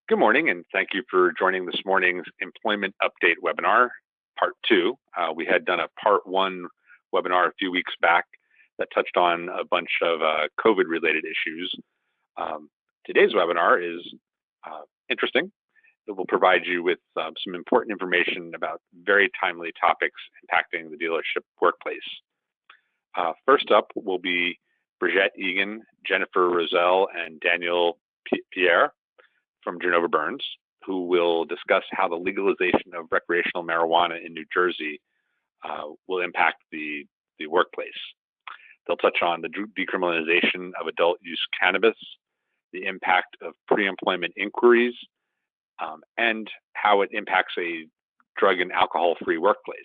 Good morning, and thank you for joining this morning's Employment Update webinar, Part 2. We had done a Part 1 webinar a few weeks back that touched on a bunch of COVID-related issues. Today's webinar is interesting. It will provide you with some important information about very timely topics impacting the dealership workplace. First up will be Brigitte Egan, Jennifer Roselle, and Daniel Pierre from Genova Burns, who will discuss how the legalization of recreational marijuana in New Jersey will impact the workplace. They'll touch on the decriminalization of adult use cannabis, the impact of pre-employment inquiries, and how it impacts a drug and alcohol-free workplace,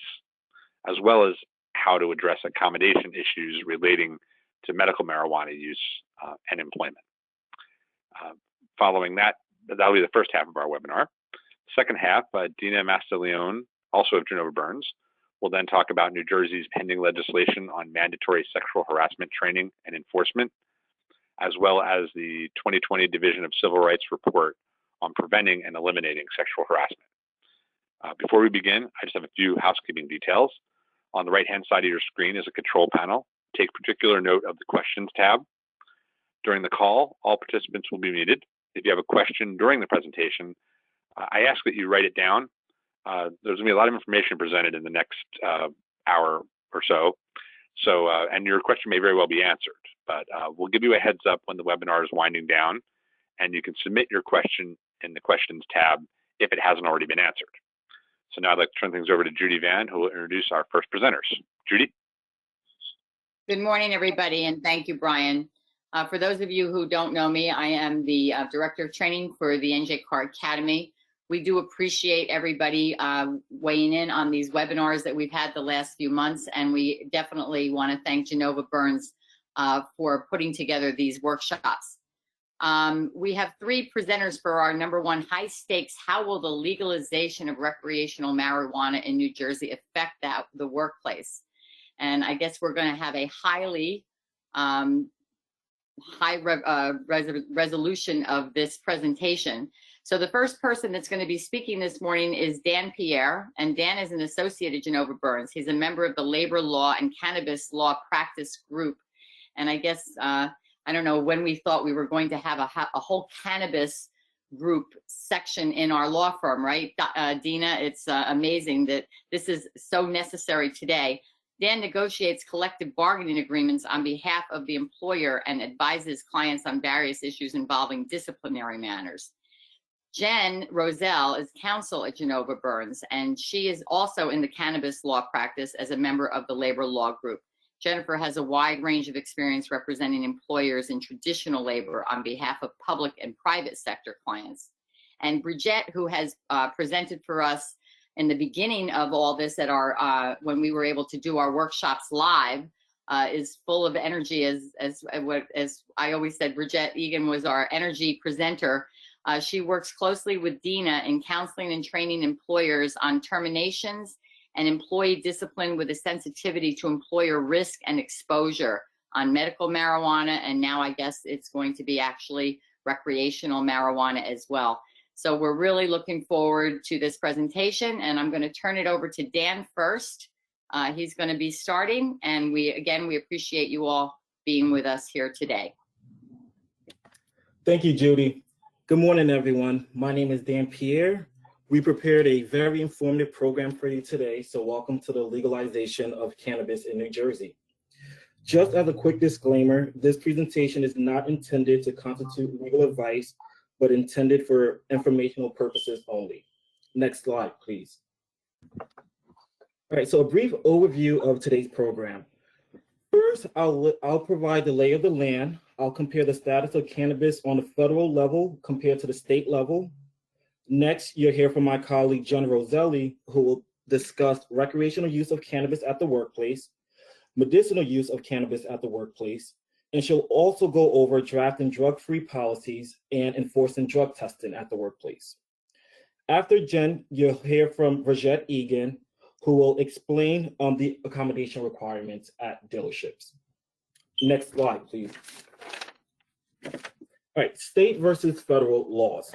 as well as how to address accommodation issues relating to medical marijuana use and employment. Following that, that'll be the first half of our webinar. Second half, Dina Mastileone, also of Genova Burns, will then talk about New Jersey's pending legislation on mandatory sexual harassment training and enforcement, as well as the 2020 Division of Civil Rights report on preventing and eliminating sexual harassment. Before we begin, I just have a few housekeeping details. On the right-hand side of your screen is a control panel. Take particular note of the questions tab. During the call, all participants will be muted. If you have a question during the presentation, I ask that you write it down. There's going to be a lot of information presented in the next hour or so, and your question may very well be answered, but we'll give you a heads up when the webinar is winding down, and you can submit your question in the questions tab if it hasn't already been answered. So now I'd like to turn things over to Judy Van, who will introduce our first presenters. Judy? Good morning, everybody, and thank you, Brian. For those of you who don't know me, I am the Director of Training for the NJCAR Academy. We do appreciate everybody weighing in on these webinars that we've had the last few months, and we definitely want to thank Genova Burns for putting together these workshops. We have three presenters for our number one high stakes. How will the legalization of recreational marijuana in New Jersey affect the workplace? And I guess we're going to have a highly resolution of this presentation. So the first person that's going to be speaking this morning is Dan Pierre, and Dan is an associate at Genova Burns. He's a member of the Labor Law and Cannabis Law Practice Group. And I guess, I don't know when we thought we were going to have a whole cannabis group section in our law firm, right? Dina, it's amazing that this is so necessary today. Dan negotiates collective bargaining agreements on behalf of the employer and advises clients on various issues involving disciplinary matters. Jen Roselle is counsel at Genova Burns, and she is also in the cannabis law practice as a member of the Labor Law Group. Jennifer has a wide range of experience representing employers in traditional labor on behalf of public and private sector clients. And Brigitte, who has presented for us in the beginning of all this at our when we were able to do our workshops live, is full of energy. As I always said, Brigitte Egan was our energy presenter. She works closely with Dina in counseling and training employers on terminations and employee discipline with a sensitivity to employer risk and exposure on medical marijuana, and now I guess it's going to be actually recreational marijuana as well. So we're really looking forward to this presentation, and I'm going to turn it over to Dan first. He's going to be starting, and we appreciate you all being with us here today. Thank you, Judy. Good morning, everyone. My name is Dan Pierre. We prepared a very informative program for you today, so welcome to the legalization of cannabis in New Jersey. Just as a quick disclaimer, this presentation is not intended to constitute legal advice, but intended for informational purposes only. Next slide, please. All right, so a brief overview of today's program. First, I'll provide the lay of the land. I'll compare the status of cannabis on the federal level compared to the state level. Next, you'll hear from my colleague, Jen Roselle, who will discuss recreational use of cannabis at the workplace, medicinal use of cannabis at the workplace, and she'll also go over drafting drug-free policies and enforcing drug testing at the workplace. After Jen, you'll hear from Brigitte Egan, who will explain the accommodation requirements at dealerships. Next slide, please. All right, state versus federal laws.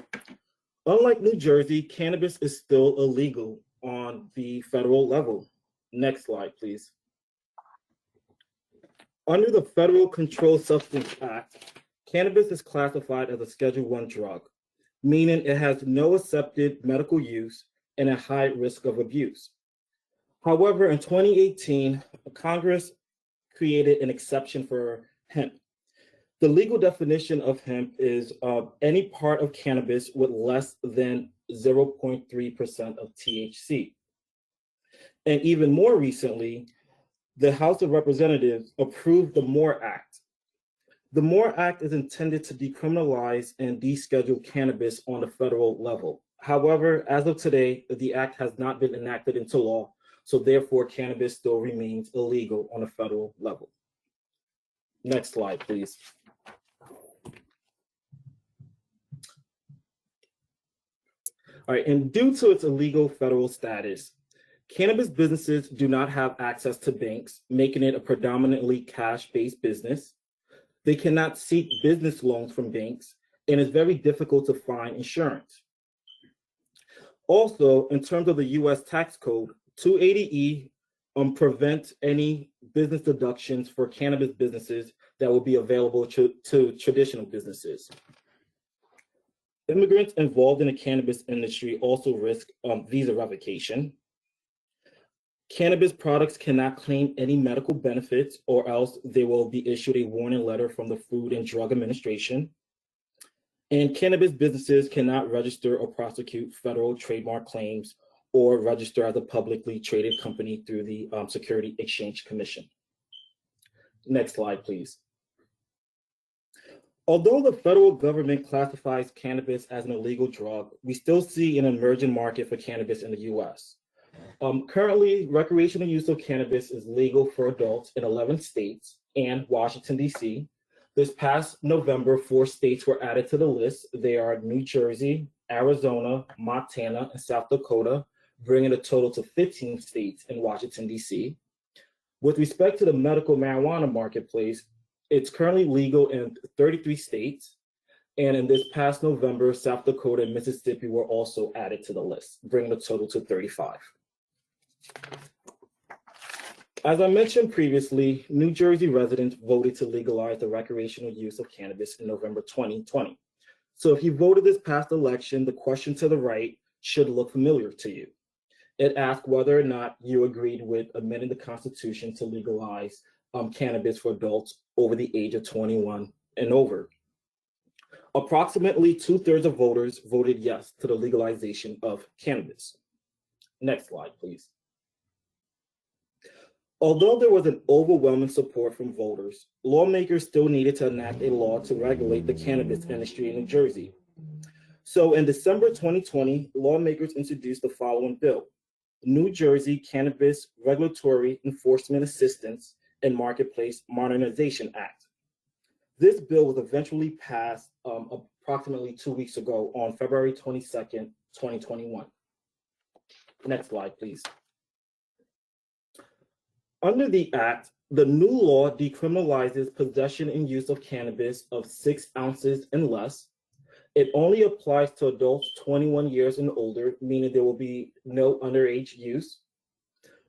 Unlike New Jersey, cannabis is still illegal on the federal level. Next slide, please. Under the Federal Controlled Substance Act, cannabis is classified as a Schedule I drug, meaning it has no accepted medical use and a high risk of abuse. However, in 2018, Congress created an exception for hemp. The legal definition of hemp is any part of cannabis with less than 0.3% of THC. And even more recently, the House of Representatives approved the MORE Act. The MORE Act is intended to decriminalize and deschedule cannabis on the federal level. However, as of today, the act has not been enacted into law, so therefore cannabis still remains illegal on a federal level. Next slide, please. All right, and due to its illegal federal status, cannabis businesses do not have access to banks, making it a predominantly cash-based business. They cannot seek business loans from banks, and it's very difficult to find insurance. Also, in terms of the US tax code, 280E prevents any business deductions for cannabis businesses that will be available to traditional businesses. Immigrants involved in the cannabis industry also risk visa revocation. Cannabis products cannot claim any medical benefits, or else they will be issued a warning letter from the Food and Drug Administration. And cannabis businesses cannot register or prosecute federal trademark claims or register as a publicly traded company through the Security Exchange Commission. Next slide, please. Although the federal government classifies cannabis as an illegal drug, we still see an emerging market for cannabis in the US. Currently, recreational use of cannabis is legal for adults in 11 states and Washington, D.C. This past November, 4 states were added to the list. They are New Jersey, Arizona, Montana, and South Dakota, bringing a total to 15 states in Washington, D.C. With respect to the medical marijuana marketplace, it's currently legal in 33 states. And in this past November, South Dakota and Mississippi were also added to the list, bringing the total to 35. As I mentioned previously, New Jersey residents voted to legalize the recreational use of cannabis in November 2020. So if you voted this past election, the question to the right should look familiar to you. It asked whether or not you agreed with amending the Constitution to legalize cannabis for adults over the age of 21 and over. Approximately 2/3 of voters voted yes to the legalization of cannabis. Next slide, please. Although there was an overwhelming support from voters, lawmakers still needed to enact a law to regulate the cannabis industry in New Jersey. So in December 2020, lawmakers introduced the following bill: New Jersey Cannabis Regulatory Enforcement Assistance and Marketplace Modernization Act. This bill was eventually passed approximately 2 weeks ago on February 22nd, 2021. Next slide, please. Under the act, the new law decriminalizes possession and use of cannabis of 6 ounces and less. It only applies to adults 21 years and older, meaning there will be no underage use.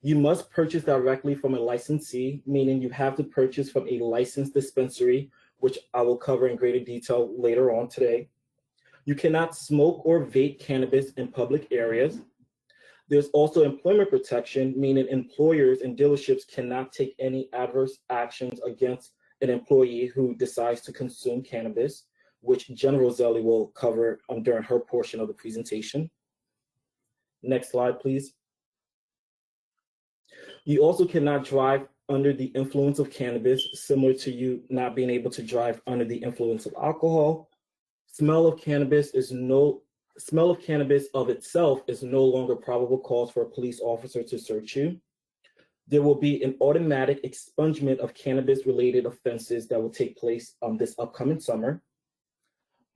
You must purchase directly from a licensee, meaning you have to purchase from a licensed dispensary, which I will cover in greater detail later on today. You cannot smoke or vape cannabis in public areas. There's also employment protection, meaning employers and dealerships cannot take any adverse actions against an employee who decides to consume cannabis, which Jen Roselli will cover during her portion of the presentation. Next slide, please. You also cannot drive under the influence of cannabis, similar to you not being able to drive under the influence of alcohol. Smell of cannabis of itself is no longer probable cause for a police officer to search you. There will be an automatic expungement of cannabis-related offenses that will take place this upcoming summer.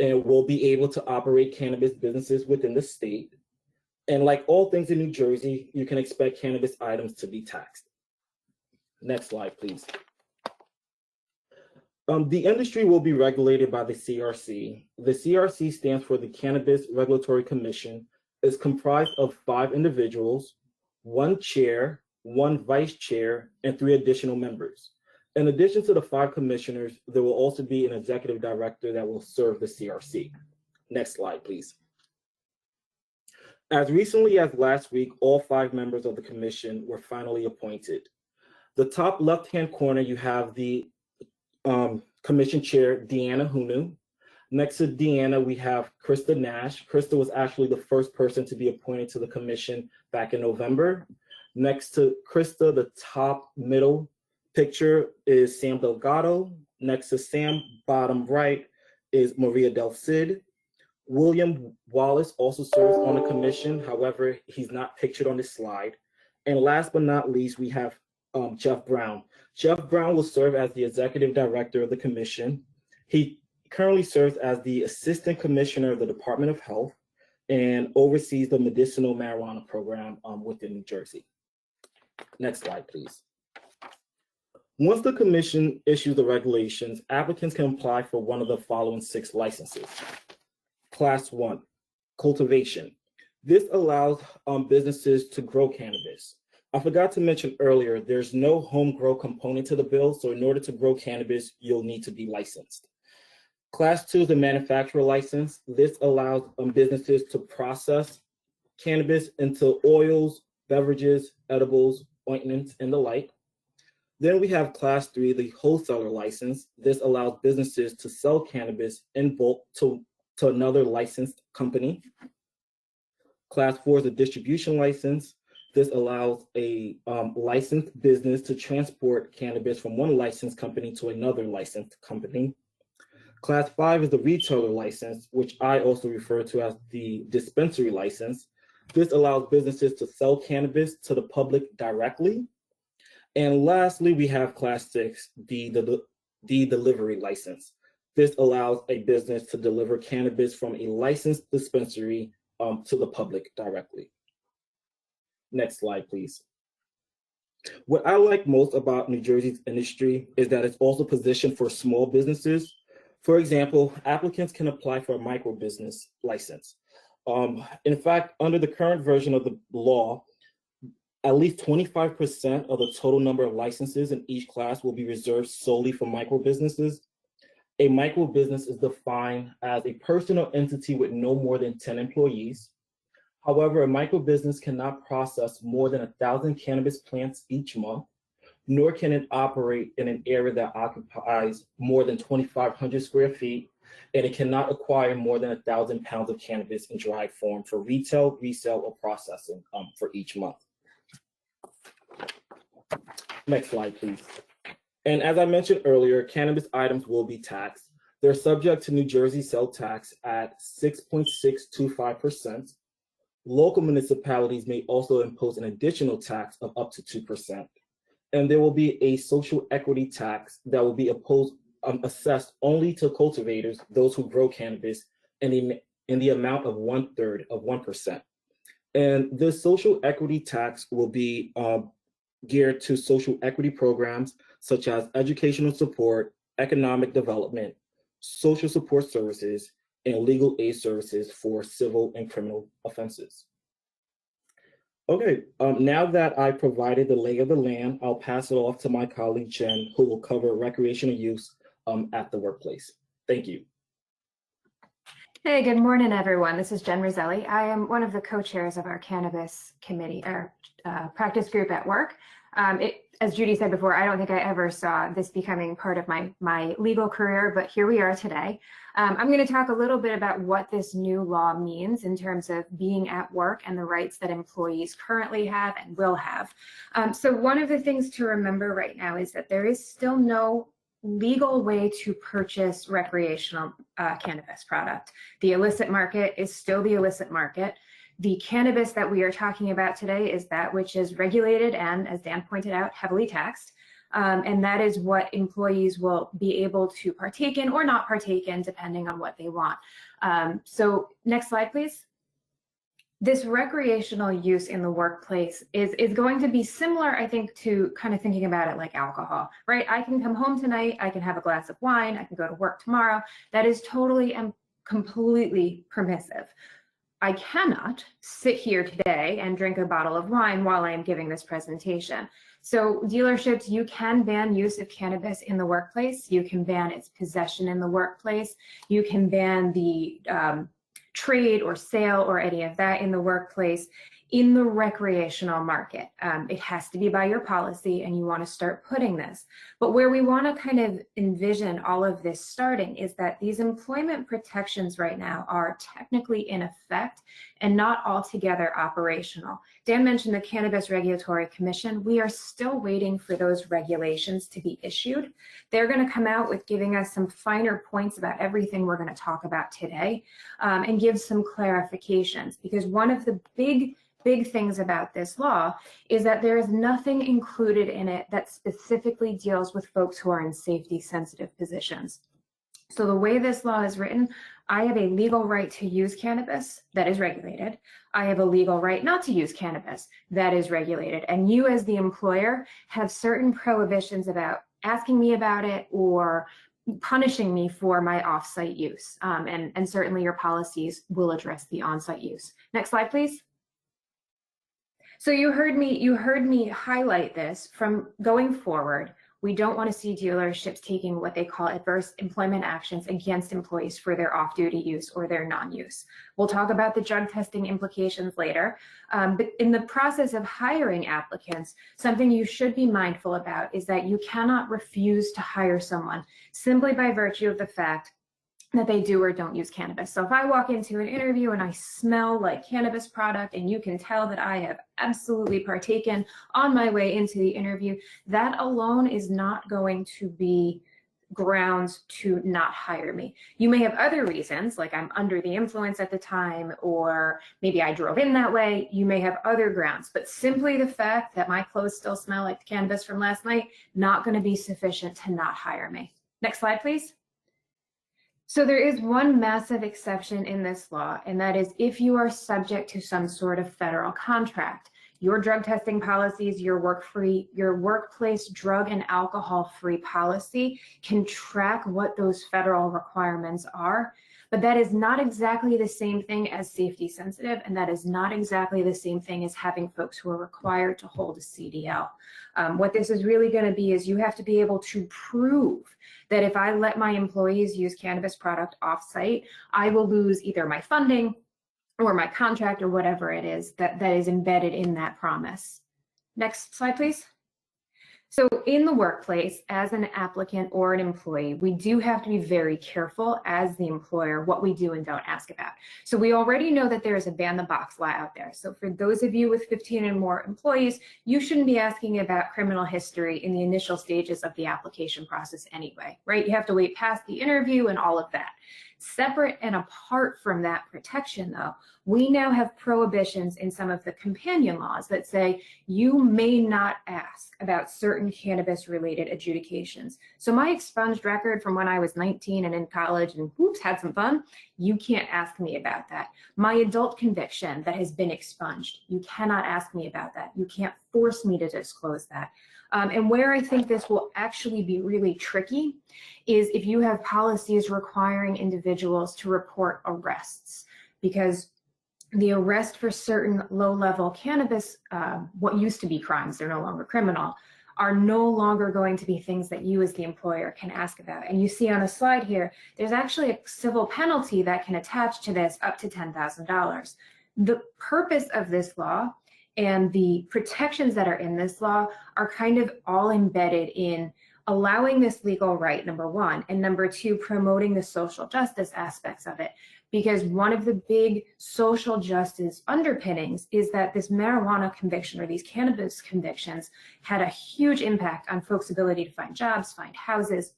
And we'll be able to operate cannabis businesses within the state. And like all things in New Jersey, you can expect cannabis items to be taxed. Next slide, please. The industry will be regulated by the CRC. The CRC stands for the Cannabis Regulatory Commission. It's comprised of 5 individuals, 1 chair, 1 vice chair, and 3 additional members. In addition to the 5 commissioners, there will also be an executive director that will serve the CRC. Next slide, please. As recently as last week, all 5 members of the commission were finally appointed. The top left-hand corner, you have the Commission Chair, Deanna Hunu. Next to Deanna, we have Krista Nash. Krista was actually the first person to be appointed to the commission back in November. Next to Krista, the top middle picture is Sam Delgado. Next to Sam, bottom right, is Maria Del Cid. William Wallace also serves on the commission. However, he's not pictured on this slide. And last but not least, we have Jeff Brown. Jeff Brown will serve as the executive director of the commission. He currently serves as the assistant commissioner of the Department of Health and oversees the medicinal marijuana program within New Jersey. Next slide, please. Once the commission issues the regulations, applicants can apply for one of the following 6 licenses. Class 1, cultivation. This allows businesses to grow cannabis. I forgot to mention earlier, there's no home grow component to the bill, so in order to grow cannabis, you'll need to be licensed. Class 2 is the manufacturer license. This allows businesses to process cannabis into oils, beverages, edibles, ointments, and the like. Then we have Class 3, the wholesaler license. This allows businesses to sell cannabis in bulk to another licensed company. Class 4 is a distribution license. This allows a licensed business to transport cannabis from one licensed company to another licensed company. Class 5 is the retailer license, which I also refer to as the dispensary license. This allows businesses to sell cannabis to the public directly. And lastly, we have Class 6, the delivery license. This allows a business to deliver cannabis from a licensed dispensary to the public directly. Next slide, please. What I like most about New Jersey's industry is that it's also positioned for small businesses. For example, applicants can apply for a micro business license. In fact, under the current version of the law, at least 25% of the total number of licenses in each class will be reserved solely for micro businesses. A micro business is defined as a person or entity with no more than 10 employees. However, a micro business cannot process more than 1,000 cannabis plants each month, nor can it operate in an area that occupies more than 2,500 square feet, and it cannot acquire more than 1,000 pounds of cannabis in dried form for retail, resale, or processing for each month. Next slide, please. And as I mentioned earlier, cannabis items will be taxed. They're subject to New Jersey sales tax at 6.625%. Local municipalities may also impose an additional tax of up to 2%. And there will be a social equity tax that will be assessed only to cultivators, those who grow cannabis, in the amount of 1/3 of 1%. And this social equity tax will be geared to social equity programs such as educational support, economic development, social support services, and legal aid services for civil and criminal offenses. Okay, now that I provided the lay of the land, I'll pass it off to my colleague Jen, who will cover recreational use at the workplace. Thank you. Hey, good morning, everyone. This is Jen Roselli. I am one of the co-chairs of our cannabis committee, or practice group at work. As Judy said before, I don't think I ever saw this becoming part of my legal career, but here we are today. I'm going to talk a little bit about what this new law means in terms of being at work and the rights that employees currently have and will have. So one of the things to remember right now is that there is still no legal way to purchase recreational cannabis product. The illicit market is still the illicit market. The cannabis that we are talking about today is that which is regulated and, as Dan pointed out, heavily taxed. And that is what employees will be able to partake in or not partake in, depending on what they want. So next slide, please. this recreational use in the workplace is going to be similar, I think, to kind of thinking about it like alcohol, right? I can come home tonight, I can have a glass of wine, I can go to work tomorrow. That is totally and completely permissive. I cannot sit here today and drink a bottle of wine while I am giving this presentation. So dealerships, you can ban use of cannabis in the workplace. You can ban its possession in the workplace. You can ban the trade or sale or any of that in the workplace. In the recreational market, it has to be by your policy, and you want to start putting this. But where we want to kind of envision all of this starting is that these employment protections right now are technically in effect and not altogether operational. Dan mentioned the Cannabis Regulatory Commission. We are still waiting for those regulations to be issued. They're going to come out with giving us some finer points about everything we're going to talk about today, and give some clarifications, because one of the big things about this law is that there is nothing included in it that specifically deals with folks who are in safety sensitive positions. So the way this law is written, I have a legal right to use cannabis that is regulated. I have a legal right not to use cannabis that is regulated. And you as the employer have certain prohibitions about asking me about it or punishing me for my off-site use. And certainly your policies will address the on-site use. Next slide, please. So you heard me highlight this. From going forward, we don't want to see dealerships taking what they call adverse employment actions against employees for their off-duty use or their non-use. We'll talk about the drug testing implications later, but in the process of hiring applicants, something you should be mindful about is that you cannot refuse to hire someone simply by virtue of the fact that they do or don't use cannabis. So if I walk into an interview and I smell like cannabis product and you can tell that I have absolutely partaken on my way into the interview, that alone is not going to be grounds to not hire me. You may have other reasons, like I'm under the influence at the time, or maybe I drove in that way. You may have other grounds, but simply the fact that my clothes still smell like the cannabis from last night, not going to be sufficient to not hire me. Next slide, please. So there is one massive exception in this law, and that is if you are subject to some sort of federal contract. Your drug testing policies, your workplace drug and alcohol-free policy can track what those federal requirements are, but that is not exactly the same thing as safety sensitive, and that is not exactly the same thing as having folks who are required to hold a CDL. What this is really going to be is you have to be able to prove that if I let my employees use cannabis product off-site, I will lose either my funding or my contract or whatever it is that is embedded in that promise. Next slide, please. So in the workplace, as an applicant or an employee, we do have to be very careful as the employer what we do and don't ask about. So we already know that there is a ban the box law out there. So for those of you with 15 and more employees, you shouldn't be asking about criminal history in the initial stages of the application process anyway, right? You have to wait past the interview and all of that. Separate and apart from that protection, though, we now have prohibitions in some of the companion laws that say you may not ask about certain cannabis-related adjudications. So my expunged record from when I was 19 and in college and oops, had some fun, you can't ask me about that. My adult conviction that has been expunged, you cannot ask me about that. You can't force me to disclose that. And where I think this will actually be really tricky is if you have policies requiring individuals to report arrests, because the arrest for certain low-level cannabis, what used to be crimes, they're no longer criminal, are no longer going to be things that you as the employer can ask about. And you see on a slide here, there's actually a civil penalty that can attach to this up to $10,000. The purpose of this law and the protections that are in this law are kind of all embedded in allowing this legal right, number one, and number two, promoting the social justice aspects of it. Because one of the big social justice underpinnings is that this marijuana conviction or these cannabis convictions had a huge impact on folks' ability to find jobs, find houses.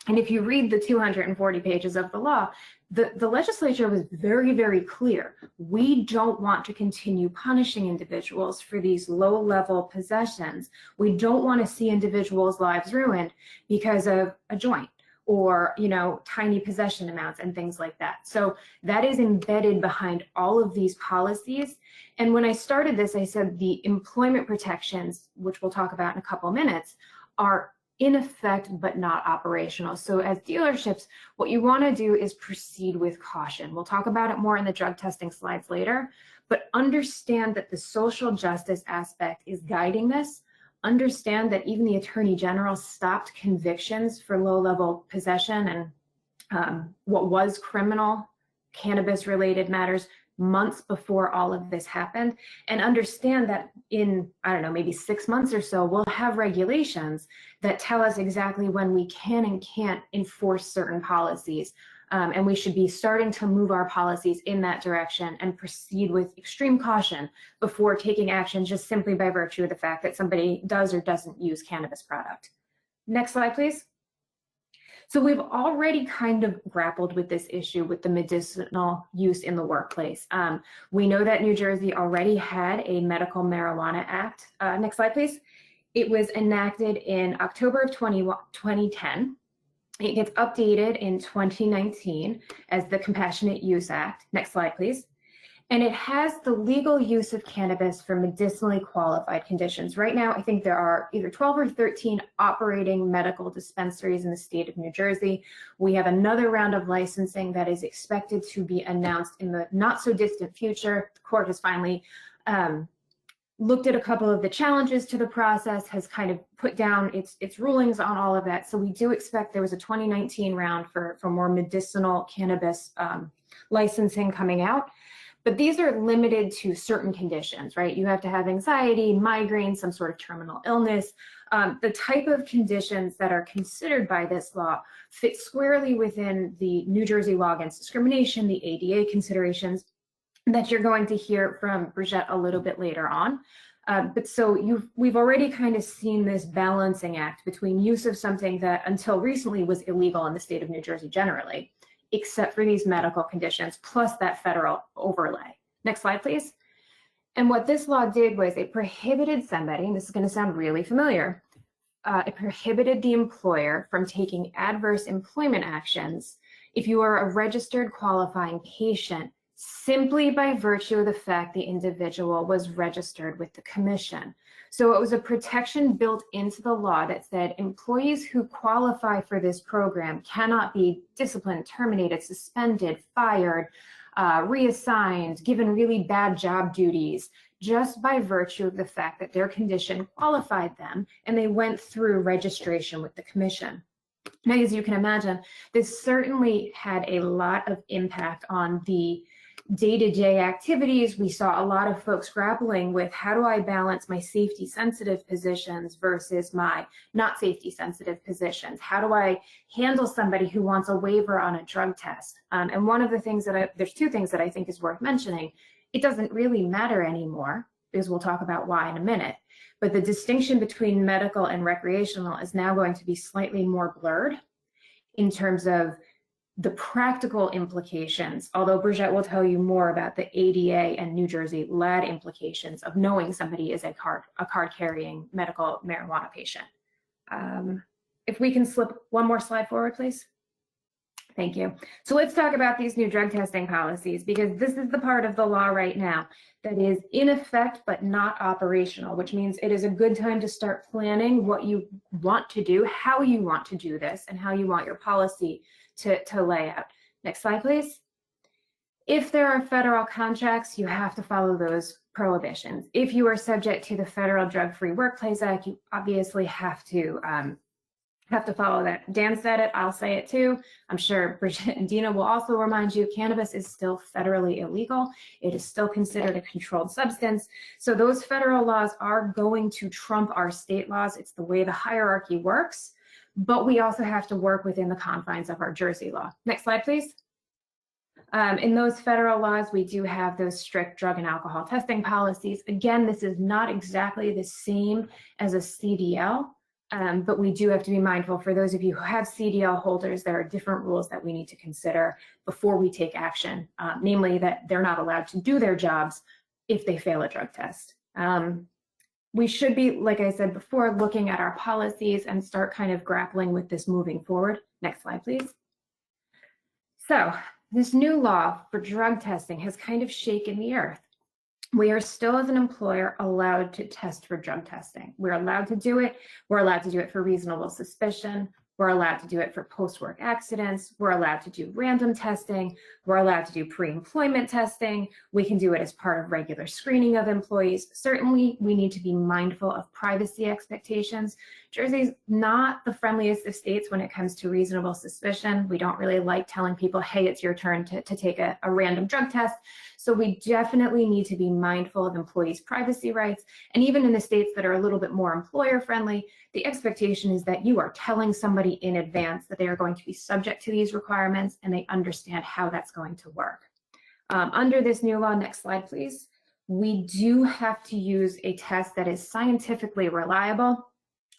And if you read the 240 pages of the law, the legislature was very, very clear. We don't want to continue punishing individuals for these low-level possessions. We don't want to see individuals' lives ruined because of a joint or, you know, tiny possession amounts and things like that. So that is embedded behind all of these policies. And when I started this, I said the employment protections, which we'll talk about in a couple of minutes, are in effect but not operational. So as dealerships, what you want to do is proceed with caution. We'll talk about it more in the drug testing slides later, but understand that the social justice aspect is guiding this. Understand that even the Attorney General stopped convictions for low-level possession and what was criminal cannabis-related matters months before all of this happened, and understand that in, I don't know, maybe 6 months or so, we'll have regulations that tell us exactly when we can and can't enforce certain policies. And we should be starting to move our policies in that direction and proceed with extreme caution before taking action just simply by virtue of the fact that somebody does or doesn't use cannabis product. Next slide, please. So we've already kind of grappled with this issue with the medicinal use in the workplace. We know that New Jersey already had a Medical Marijuana Act. Next slide, please. It was enacted in October of 2010. It gets updated in 2019 as the Compassionate Use Act. Next slide, please. And it has the legal use of cannabis for medicinally qualified conditions. Right now, I think there are either 12 or 13 operating medical dispensaries in the state of New Jersey. We have another round of licensing that is expected to be announced in the not so distant future. The court has finally looked at a couple of the challenges to the process, has kind of put down its rulings on all of that. So we do expect there was a 2019 round for more medicinal cannabis licensing coming out. But these are limited to certain conditions, right? You have to have anxiety, migraine, some sort of terminal illness. The type of conditions that are considered by this law fit squarely within the New Jersey law against discrimination, the ADA considerations that you're going to hear from Brigitte a little bit later on. But so we've already kind of seen this balancing act between use of something that until recently was illegal in the state of New Jersey generally, except for these medical conditions, plus that federal overlay. Next slide, please. And what this law did was it prohibited somebody, and this is going to sound really familiar, it prohibited the employer from taking adverse employment actions if you are a registered qualifying patient simply by virtue of the fact the individual was registered with the commission. So it was a protection built into the law that said employees who qualify for this program cannot be disciplined, terminated, suspended, fired, reassigned, given really bad job duties, just by virtue of the fact that their condition qualified them and they went through registration with the commission. Now, as you can imagine, this certainly had a lot of impact on the day-to-day activities. We saw a lot of folks grappling with how do I balance my safety sensitive positions versus my not safety sensitive positions? How do I handle somebody who wants a waiver on a drug test? And one of the things there's two things that I think is worth mentioning. It doesn't really matter anymore, because we'll talk about why in a minute, but the distinction between medical and recreational is now going to be slightly more blurred in terms of the practical implications, although Brigitte will tell you more about the ADA and New Jersey LAD implications of knowing somebody is a card-carrying medical marijuana patient. If we can slip one more slide forward, please. Thank you. So let's talk about these new drug testing policies, because this is the part of the law right now that is in effect but not operational, which means it is a good time to start planning what you want to do, how you want to do this, and how you want your policy to lay out. Next slide, please. If there are federal contracts, you have to follow those prohibitions. If you are subject to the Federal Drug-Free Workplace Act, you obviously have to follow that. Dan said it, I'll say it too. I'm sure Brigitte and Dina will also remind you, cannabis is still federally illegal. It is still considered a controlled substance. So those federal laws are going to trump our state laws. It's the way the hierarchy works. But we also have to work within the confines of our Jersey law. Next slide, please. In those federal laws, we do have those strict drug and alcohol testing policies. Again, this is not exactly the same as a CDL, but we do have to be mindful for those of you who have CDL holders, there are different rules that we need to consider before we take action, namely that they're not allowed to do their jobs if they fail a drug test. We should be, like I said before, looking at our policies and start kind of grappling with this moving forward. Next slide, please. So this new law for drug testing has kind of shaken the earth. We are still, as an employer, allowed to test for drug testing. We're allowed to do it. We're allowed to do it for reasonable suspicion. We're allowed to do it for post-work accidents. We're allowed to do random testing. We're allowed to do pre-employment testing. We can do it as part of regular screening of employees. Certainly, we need to be mindful of privacy expectations. Jersey's not the friendliest of states when it comes to reasonable suspicion. We don't really like telling people, hey, it's your turn to take a random drug test. So we definitely need to be mindful of employees' privacy rights. And even in the states that are a little bit more employer friendly, the expectation is that you are telling somebody in advance that they are going to be subject to these requirements and they understand how that's going to work. Under this new law, next slide, please, we do have to use a test that is scientifically reliable.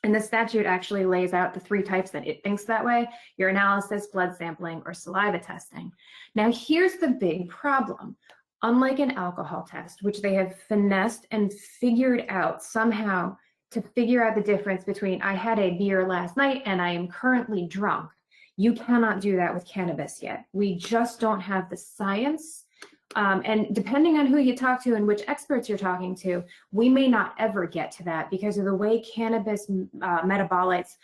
And the statute actually lays out the 3 types that it thinks that way: urinalysis, blood sampling, or saliva testing. Now, here's the big problem. Unlike an alcohol test, which they have finessed and figured out somehow to figure out the difference between I had a beer last night and I am currently drunk, you cannot do that with cannabis yet. We just don't have the science. And depending on who you talk to and which experts you're talking to, we may not ever get to that because of the way cannabis metabolites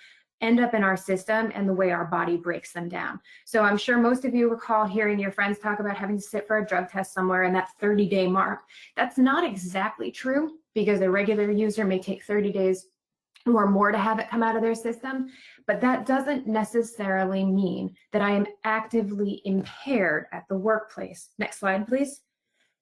end up in our system and the way our body breaks them down. So I'm sure most of you recall hearing your friends talk about having to sit for a drug test somewhere in that 30-day mark. That's not exactly true because a regular user may take 30 days or more to have it come out of their system, but that doesn't necessarily mean that I am actively impaired at the workplace. Next slide, please.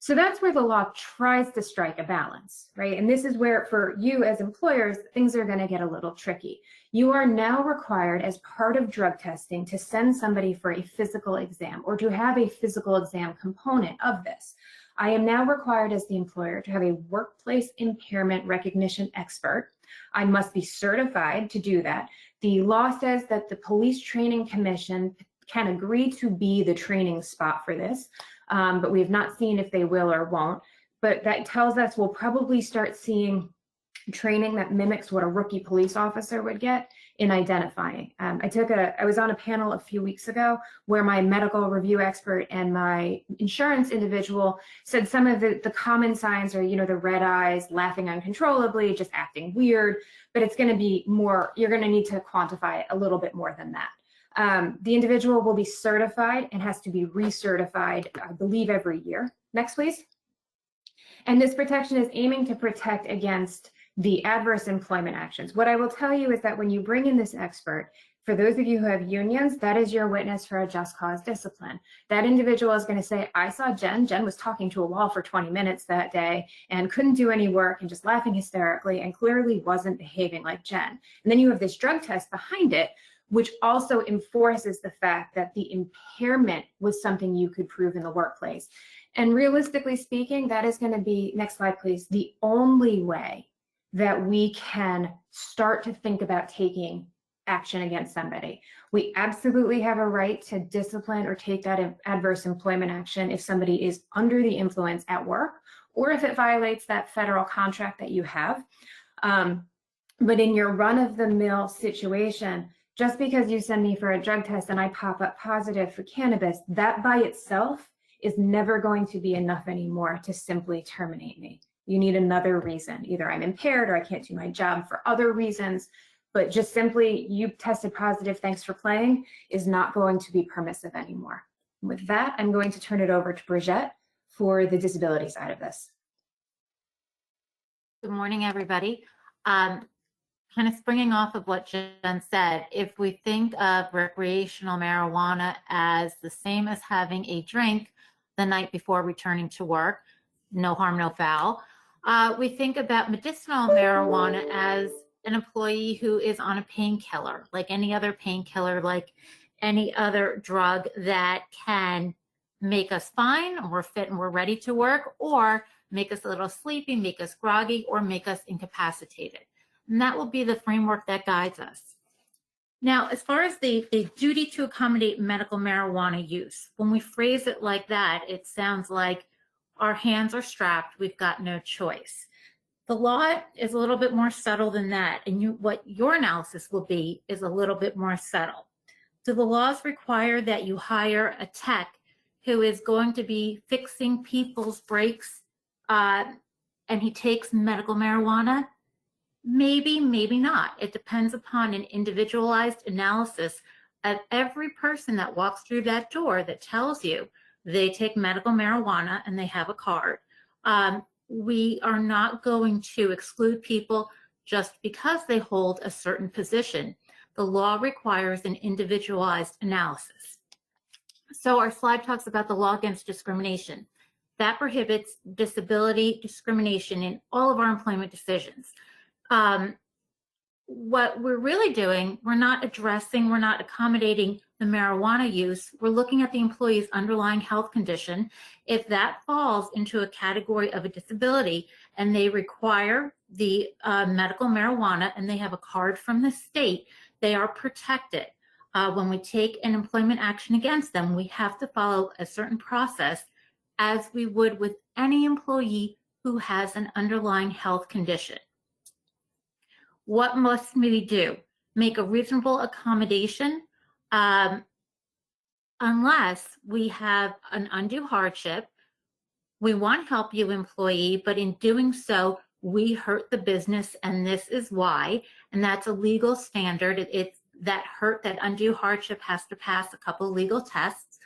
So that's where the law tries to strike a balance, right? And this is where, for you as employers, things are going to get a little tricky. You are now required, as part of drug testing, to send somebody for a physical exam or to have a physical exam component of this. I am now required as the employer to have a workplace impairment recognition expert. I must be certified to do that. The law says that the Police Training Commission can agree to be the training spot for this, but we have not seen if they will or won't. But that tells us we'll probably start seeing training that mimics what a rookie police officer would get in identifying. I was on a panel a few weeks ago where my medical review expert and my insurance individual said some of the common signs are, the red eyes, laughing uncontrollably, just acting weird, but it's going to be more, you're going to need to quantify it a little bit more than that. The individual will be certified and has to be recertified, I believe, every year. Next, please. And this protection is aiming to protect against the adverse employment actions. What I will tell you is that when you bring in this expert, for those of you who have unions, that is your witness for a just cause discipline. That individual is going to say, I saw Jen. Jen was talking to a wall for 20 minutes that day and couldn't do any work and just laughing hysterically and clearly wasn't behaving like Jen. And then you have this drug test behind it, which also enforces the fact that the impairment was something you could prove in the workplace. And realistically speaking, that is going to be, next slide please, the only way that we can start to think about taking action against somebody. We absolutely have a right to discipline or take that adverse employment action if somebody is under the influence at work or if it violates that federal contract that you have. But in your run-of-the-mill situation, just because you send me for a drug test and I pop up positive for cannabis, that by itself is never going to be enough anymore to simply terminate me. You need another reason. Either I'm impaired or I can't do my job for other reasons, but just simply you tested positive, thanks for playing, is not going to be permissive anymore. With that, I'm going to turn it over to Brigitte for the disability side of this. Good morning, everybody. Kind of springing off of what Jen said, if we think of recreational marijuana as the same as having a drink the night before returning to work, no harm, no foul. We think about medicinal marijuana as an employee who is on a painkiller, like any other painkiller, like any other drug that can make us fine and we're fit and we're ready to work, or make us a little sleepy, make us groggy, or make us incapacitated. And that will be the framework that guides us. Now, as far as the duty to accommodate medical marijuana use, when we phrase it like that, it sounds like our hands are strapped, we've got no choice. The law is a little bit more subtle than that, and what your analysis will be is a little bit more subtle. Do the laws require that you hire a tech who is going to be fixing people's brakes and he takes medical marijuana? Maybe, maybe not. It depends upon an individualized analysis of every person that walks through that door that tells you they take medical marijuana and they have a card. We are not going to exclude people just because they hold a certain position. The law requires an individualized analysis. So our slide talks about the law against discrimination. That prohibits disability discrimination in all of our employment decisions. What we're really doing, we're not accommodating the marijuana use. We're looking at the employee's underlying health condition. If that falls into a category of a disability and they require the medical marijuana and they have a card from the state, they are protected. When we take an employment action against them, we have to follow a certain process as we would with any employee who has an underlying health condition. What must we do? Make a reasonable accommodation unless we have an undue hardship. We want to help you, employee, but in doing so, we hurt the business, and this is why. And that's a legal standard. It's that undue hardship has to pass a couple legal tests.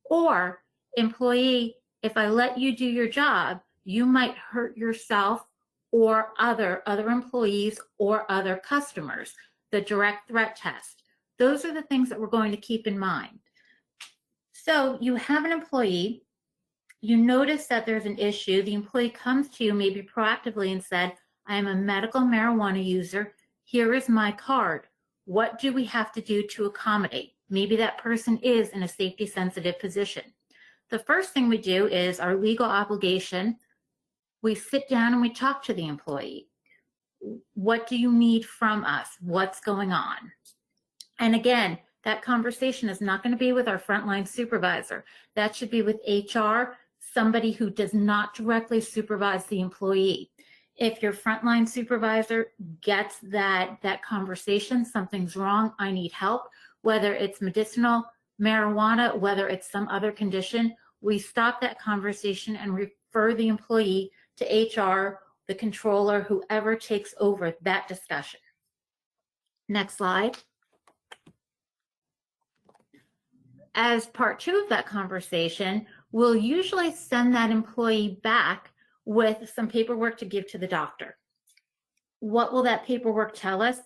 Or, employee, if I let you do your job, you might hurt yourself or other employees or other customers, the direct threat test. Those are the things that we're going to keep in mind. So you have an employee, you notice that there's an issue, the employee comes to you maybe proactively and said, I am a medical marijuana user, here is my card. What do we have to do to accommodate? Maybe that person is in a safety sensitive position. The first thing we do is our legal obligation. We sit down and we talk to the employee. What do you need from us? What's going on? And again, that conversation is not going to be with our frontline supervisor. That should be with HR, somebody who does not directly supervise the employee. If your frontline supervisor gets that conversation, something's wrong, I need help, whether it's medicinal marijuana, whether it's some other condition, we stop that conversation and refer the employee to HR, the controller, whoever takes over that discussion. Next slide. As part 2 of that conversation, we'll usually send that employee back with some paperwork to give to the doctor. What will that paperwork tell us?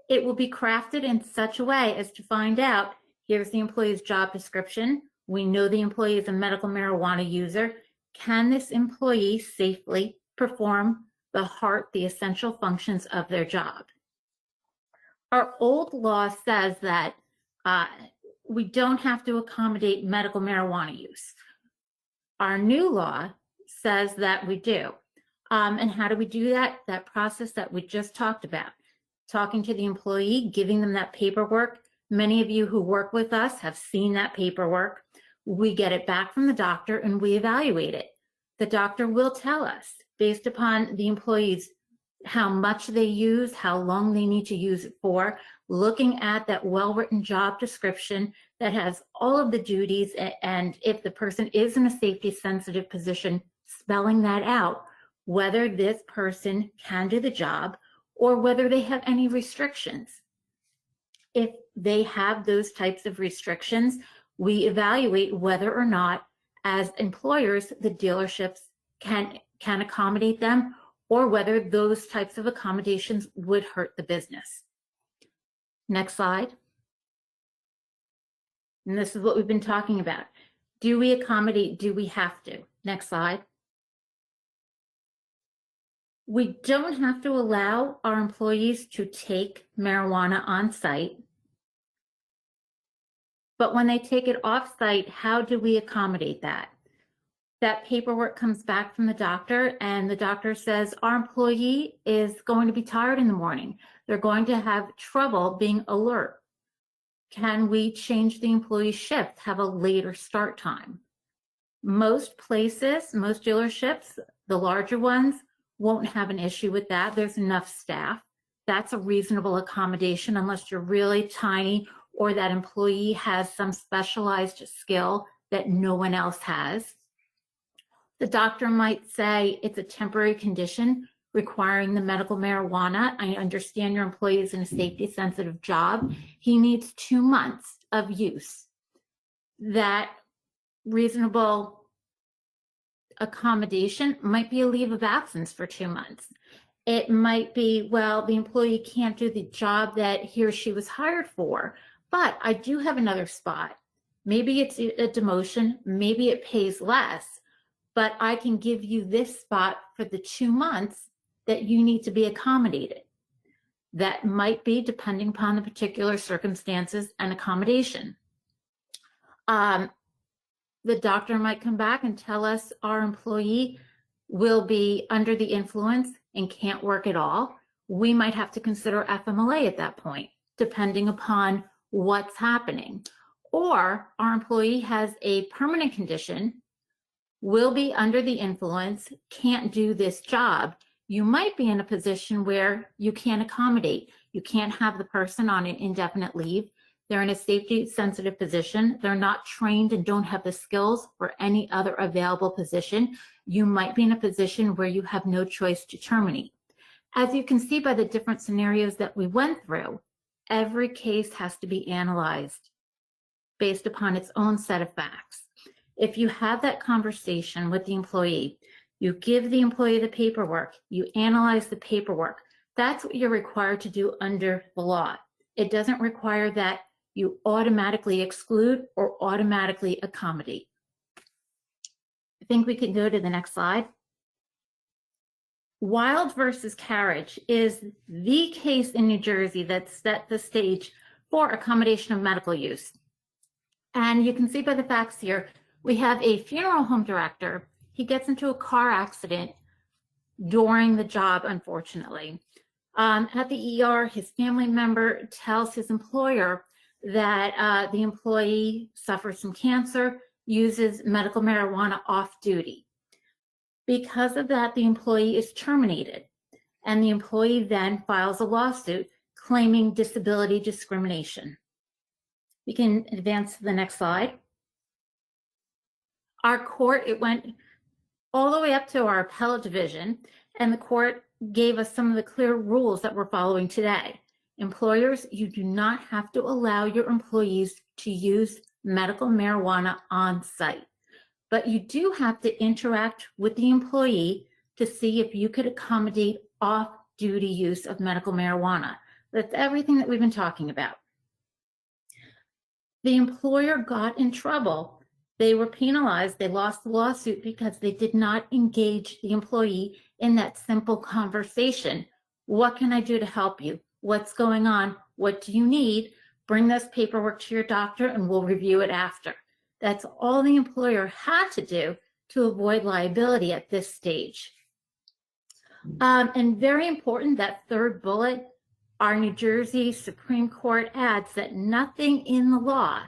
It will be crafted in such a way as to find out, here's the employee's job description. We know the employee is a medical marijuana user. Can this employee safely perform the essential functions of their job? Our old law says that we don't have to accommodate medical marijuana use. Our new law says that we do. And how do we do that? That process that we just talked about. Talking to the employee, giving them that paperwork. Many of you who work with us have seen that paperwork. We get it back from the doctor and we evaluate it. The doctor will tell us, based upon the employees, how much they use, how long they need to use it for, looking at that well-written job description that has all of the duties, and if the person is in a safety-sensitive position, spelling that out, whether this person can do the job or whether they have any restrictions. If they have those types of restrictions, we evaluate whether or not, as employers, the dealerships can accommodate them, or whether those types of accommodations would hurt the business. Next slide. And this is what we've been talking about. Do we accommodate? Do we have to? Next slide. We don't have to allow our employees to take marijuana on site. But when they take it off site, how do we accommodate that? That paperwork comes back from the doctor and the doctor says, our employee is going to be tired in the morning. They're going to have trouble being alert. Can we change the employee's shift, have a later start time? Most places, most dealerships, the larger ones, won't have an issue with that. There's enough staff. That's a reasonable accommodation unless you're really tiny or that employee has some specialized skill that no one else has. The doctor might say it's a temporary condition requiring the medical marijuana. I understand your employee is in a safety-sensitive job. He needs 2 months of use. That reasonable accommodation might be a leave of absence for 2 months. It might be, well, the employee can't do the job that he or she was hired for, but I do have another spot. Maybe it's a demotion, maybe it pays less, but I can give you this spot for the 2 months that you need to be accommodated. That might be depending upon the particular circumstances and accommodation. The doctor might come back and tell us our employee will be under the influence and can't work at all. We might have to consider FMLA at that point, depending upon what's happening. Or our employee has a permanent condition, will be under the influence, can't do this job. You might be in a position where you can't accommodate. You can't have the person on an indefinite leave. They're in a safety-sensitive position. They're not trained and don't have the skills for any other available position. You might be in a position where you have no choice to terminate. As you can see by the different scenarios that we went through, every case has to be analyzed based upon its own set of facts. If you have that conversation with the employee, you give the employee the paperwork, you analyze the paperwork, that's what you're required to do under the law. It doesn't require that you automatically exclude or automatically accommodate. I think we can go to the next slide. Wild versus Carriage is the case in New Jersey that set the stage for accommodation of medical use. And you can see by the facts here, we have a funeral home director. He gets into a car accident during the job, unfortunately. At the ER, his family member tells his employer that the employee suffers from cancer, uses medical marijuana off duty. Because of that, the employee is terminated, and the employee then files a lawsuit claiming disability discrimination. We can advance to the next slide. Our court, it went all the way up to our appellate division, and the court gave us some of the clear rules that we're following today. Employers, you do not have to allow your employees to use medical marijuana on site, but you do have to interact with the employee to see if you could accommodate off-duty use of medical marijuana. That's everything that we've been talking about. The employer got in trouble. They were penalized. They lost the lawsuit because they did not engage the employee in that simple conversation. What can I do to help you? What's going on? What do you need? Bring this paperwork to your doctor and we'll review it after. That's all the employer had to do to avoid liability at this stage. And very important, that third bullet, our New Jersey Supreme Court adds that nothing in the law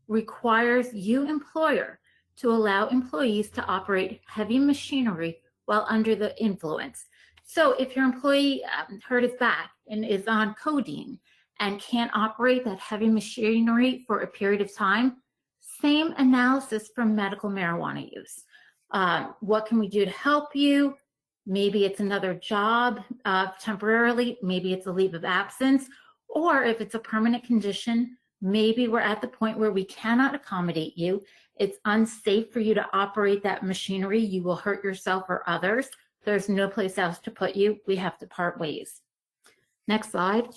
requires you, employer, to allow employees to operate heavy machinery while under the influence. So if your employee hurt his back and is on codeine and can't operate that heavy machinery for a period of time, same analysis for medical marijuana use. What can we do to help you? Maybe it's another job temporarily, maybe it's a leave of absence, or if it's a permanent condition, maybe we're at the point where we cannot accommodate you. It's unsafe for you to operate that machinery. You will hurt yourself or others. There's no place else to put you. We have to part ways. Next slide.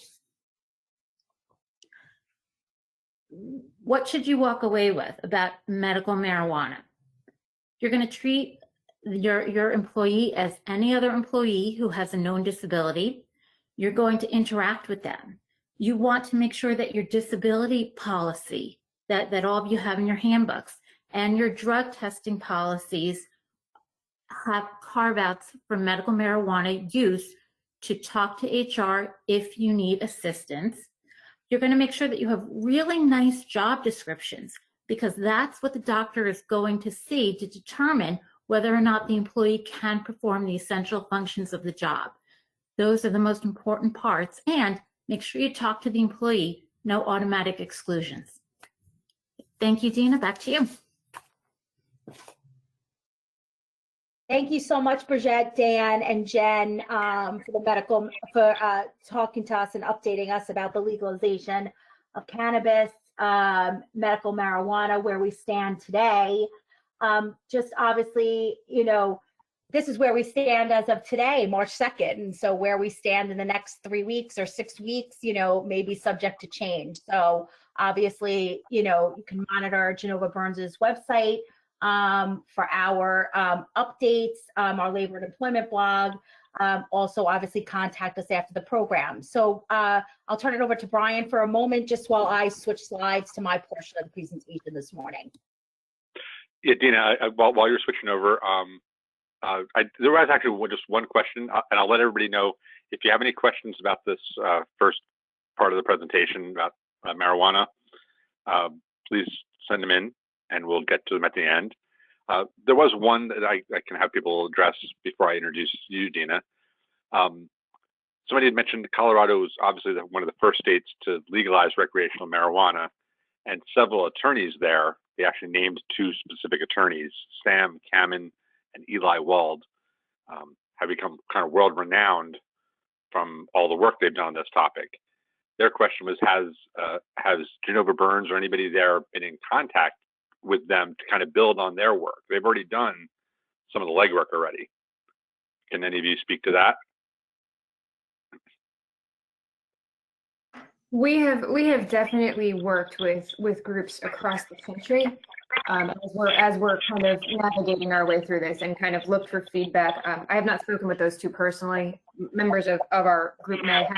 What should you walk away with about medical marijuana? You're going to treat your employee as any other employee who has a known disability. You're going to interact with them. You want to make sure that your disability policy that all of you have in your handbooks and your drug testing policies have carve-outs for medical marijuana use to talk to HR if you need assistance. You're going to make sure that you have really nice job descriptions, because that's what the doctor is going to see to determine whether or not the employee can perform the essential functions of the job. Those are the most important parts. And make sure you talk to the employee no automatic exclusions. Thank you, Dina. Back to you. Thank you so much, Bridget, Dan, and Jen, for talking to us and updating us about the legalization of cannabis, medical marijuana, where we stand today. Just obviously, you know, this is where we stand as of today, March 2nd. And so where we stand in the next 3 weeks or 6 weeks, you know, may be subject to change. So obviously, you know, you can monitor Genova Burns's website for our updates, our labor and employment blog. Also, obviously, contact us after the program. So I'll turn it over to Brian for a moment, just while I switch slides to my portion of the presentation this morning. Yeah, Dina, while you're switching over, there was actually just one question, and I'll let everybody know if you have any questions about this first part of the presentation about marijuana, please send them in and we'll get to them at the end. There was one that I can have people address before I introduce you, Dina. Somebody had mentioned Colorado was obviously one of the first states to legalize recreational marijuana, and several attorneys there, they actually named 2 specific attorneys, Sam Kamen and Eli Wald, have become kind of world renowned from all the work they've done on this topic. Their question was, has Genova Burns or anybody there been in contact with them to kind of build on their work? They've already done some of the legwork already. Can any of you speak to that? We have definitely worked with groups across the country as we're kind of navigating our way through this and kind of looked for feedback. I have not spoken with those 2 personally. Members of our group may have,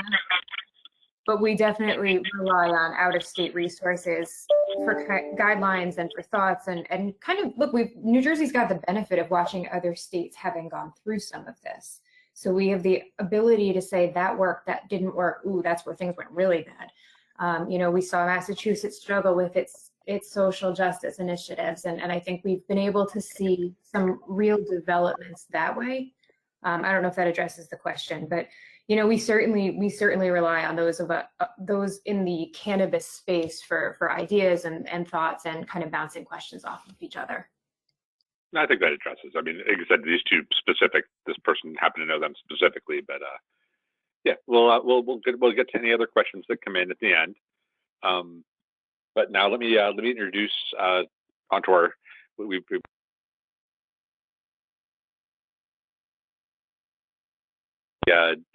but we definitely rely on out-of-state resources for guidelines and for thoughts and kind of look. New Jersey's got the benefit of watching other states having gone through some of this. So we have the ability to say that worked, that didn't work. Ooh, that's where things went really bad. You know, we saw Massachusetts struggle with its social justice initiatives, and I think we've been able to see some real developments that way. I don't know if that addresses the question, but you know, we certainly rely on those in the cannabis space for ideas and thoughts and kind of bouncing questions off of each other. I think that addresses. I mean, like I said, these 2 specific. This person happened to know them specifically, but yeah, we'll get to any other questions that come in at the end. But now let me introduce onto our.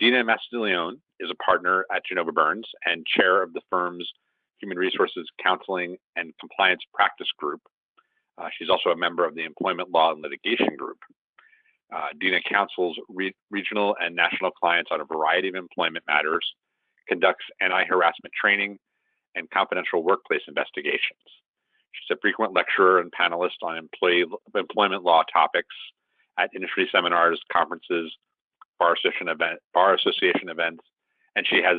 Dina Mastiglione is a partner at Genova Burns and chair of the firm's Human Resources Counseling and Compliance Practice Group. She's also a member of the Employment Law and Litigation Group. Dina counsels regional and national clients on a variety of employment matters, conducts anti-harassment training, and confidential workplace investigations. She's a frequent lecturer and panelist on employment law topics at industry seminars, conferences, bar association events, and she has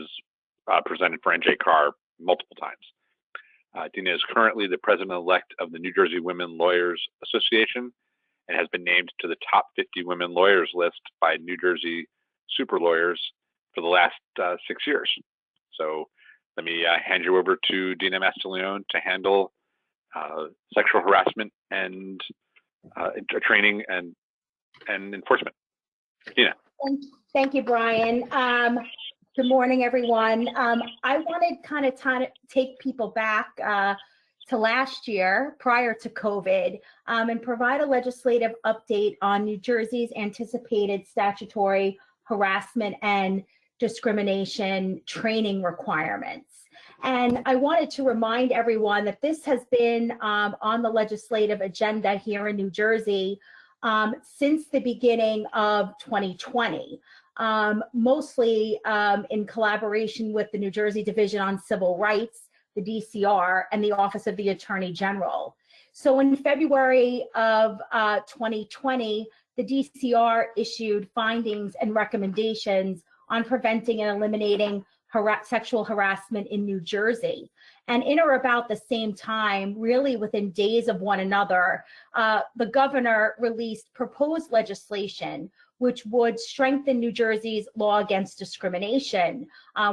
presented for NJCAR multiple times. Dina is currently the president-elect of the New Jersey Women Lawyers Association and has been named to the top 50 women lawyers list by New Jersey super lawyers for the last 6 years. So let me hand you over to Dina Mastiglione to handle sexual harassment and training and enforcement. Dina. Thank you, Brian. Good morning, everyone. I wanted kind of to take people back to last year, prior to COVID, and provide a legislative update on New Jersey's anticipated statutory harassment and discrimination training requirements. And I wanted to remind everyone that this has been on the legislative agenda here in New Jersey since the beginning of 2020. Mostly in collaboration with the New Jersey Division on Civil Rights, the DCR, and the Office of the Attorney General. So in February of 2020, the DCR issued findings and recommendations on preventing and eliminating sexual harassment in New Jersey. And in or about the same time, really within days of one another, the governor released proposed legislation which would strengthen New Jersey's law against discrimination,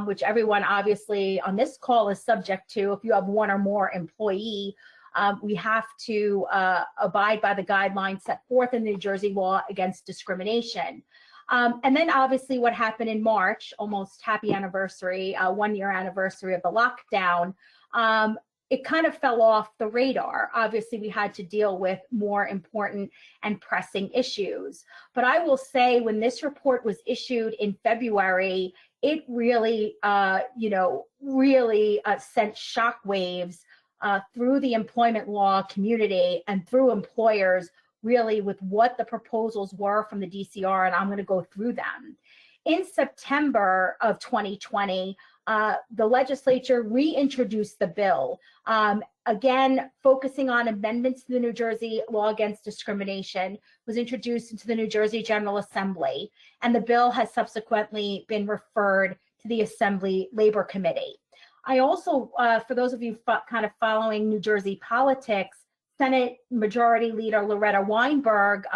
which everyone obviously on this call is subject to. If you have one or more employee, we have to abide by the guidelines set forth in the New Jersey law against discrimination. And then obviously what happened in March, almost happy anniversary, 1 year anniversary of the lockdown, it kind of fell off the radar. Obviously, we had to deal with more important and pressing issues. But I will say when this report was issued in February, it really, really sent shockwaves through the employment law community and through employers, really with what the proposals were from the DCR, and I'm going to go through them. In September of 2020, the legislature reintroduced the bill, again, focusing on amendments to the New Jersey law against discrimination, was introduced into the New Jersey General Assembly, and the bill has subsequently been referred to the Assembly Labor Committee. I also, for those of you kind of following New Jersey politics, Senate Majority Leader Loretta Weinberg,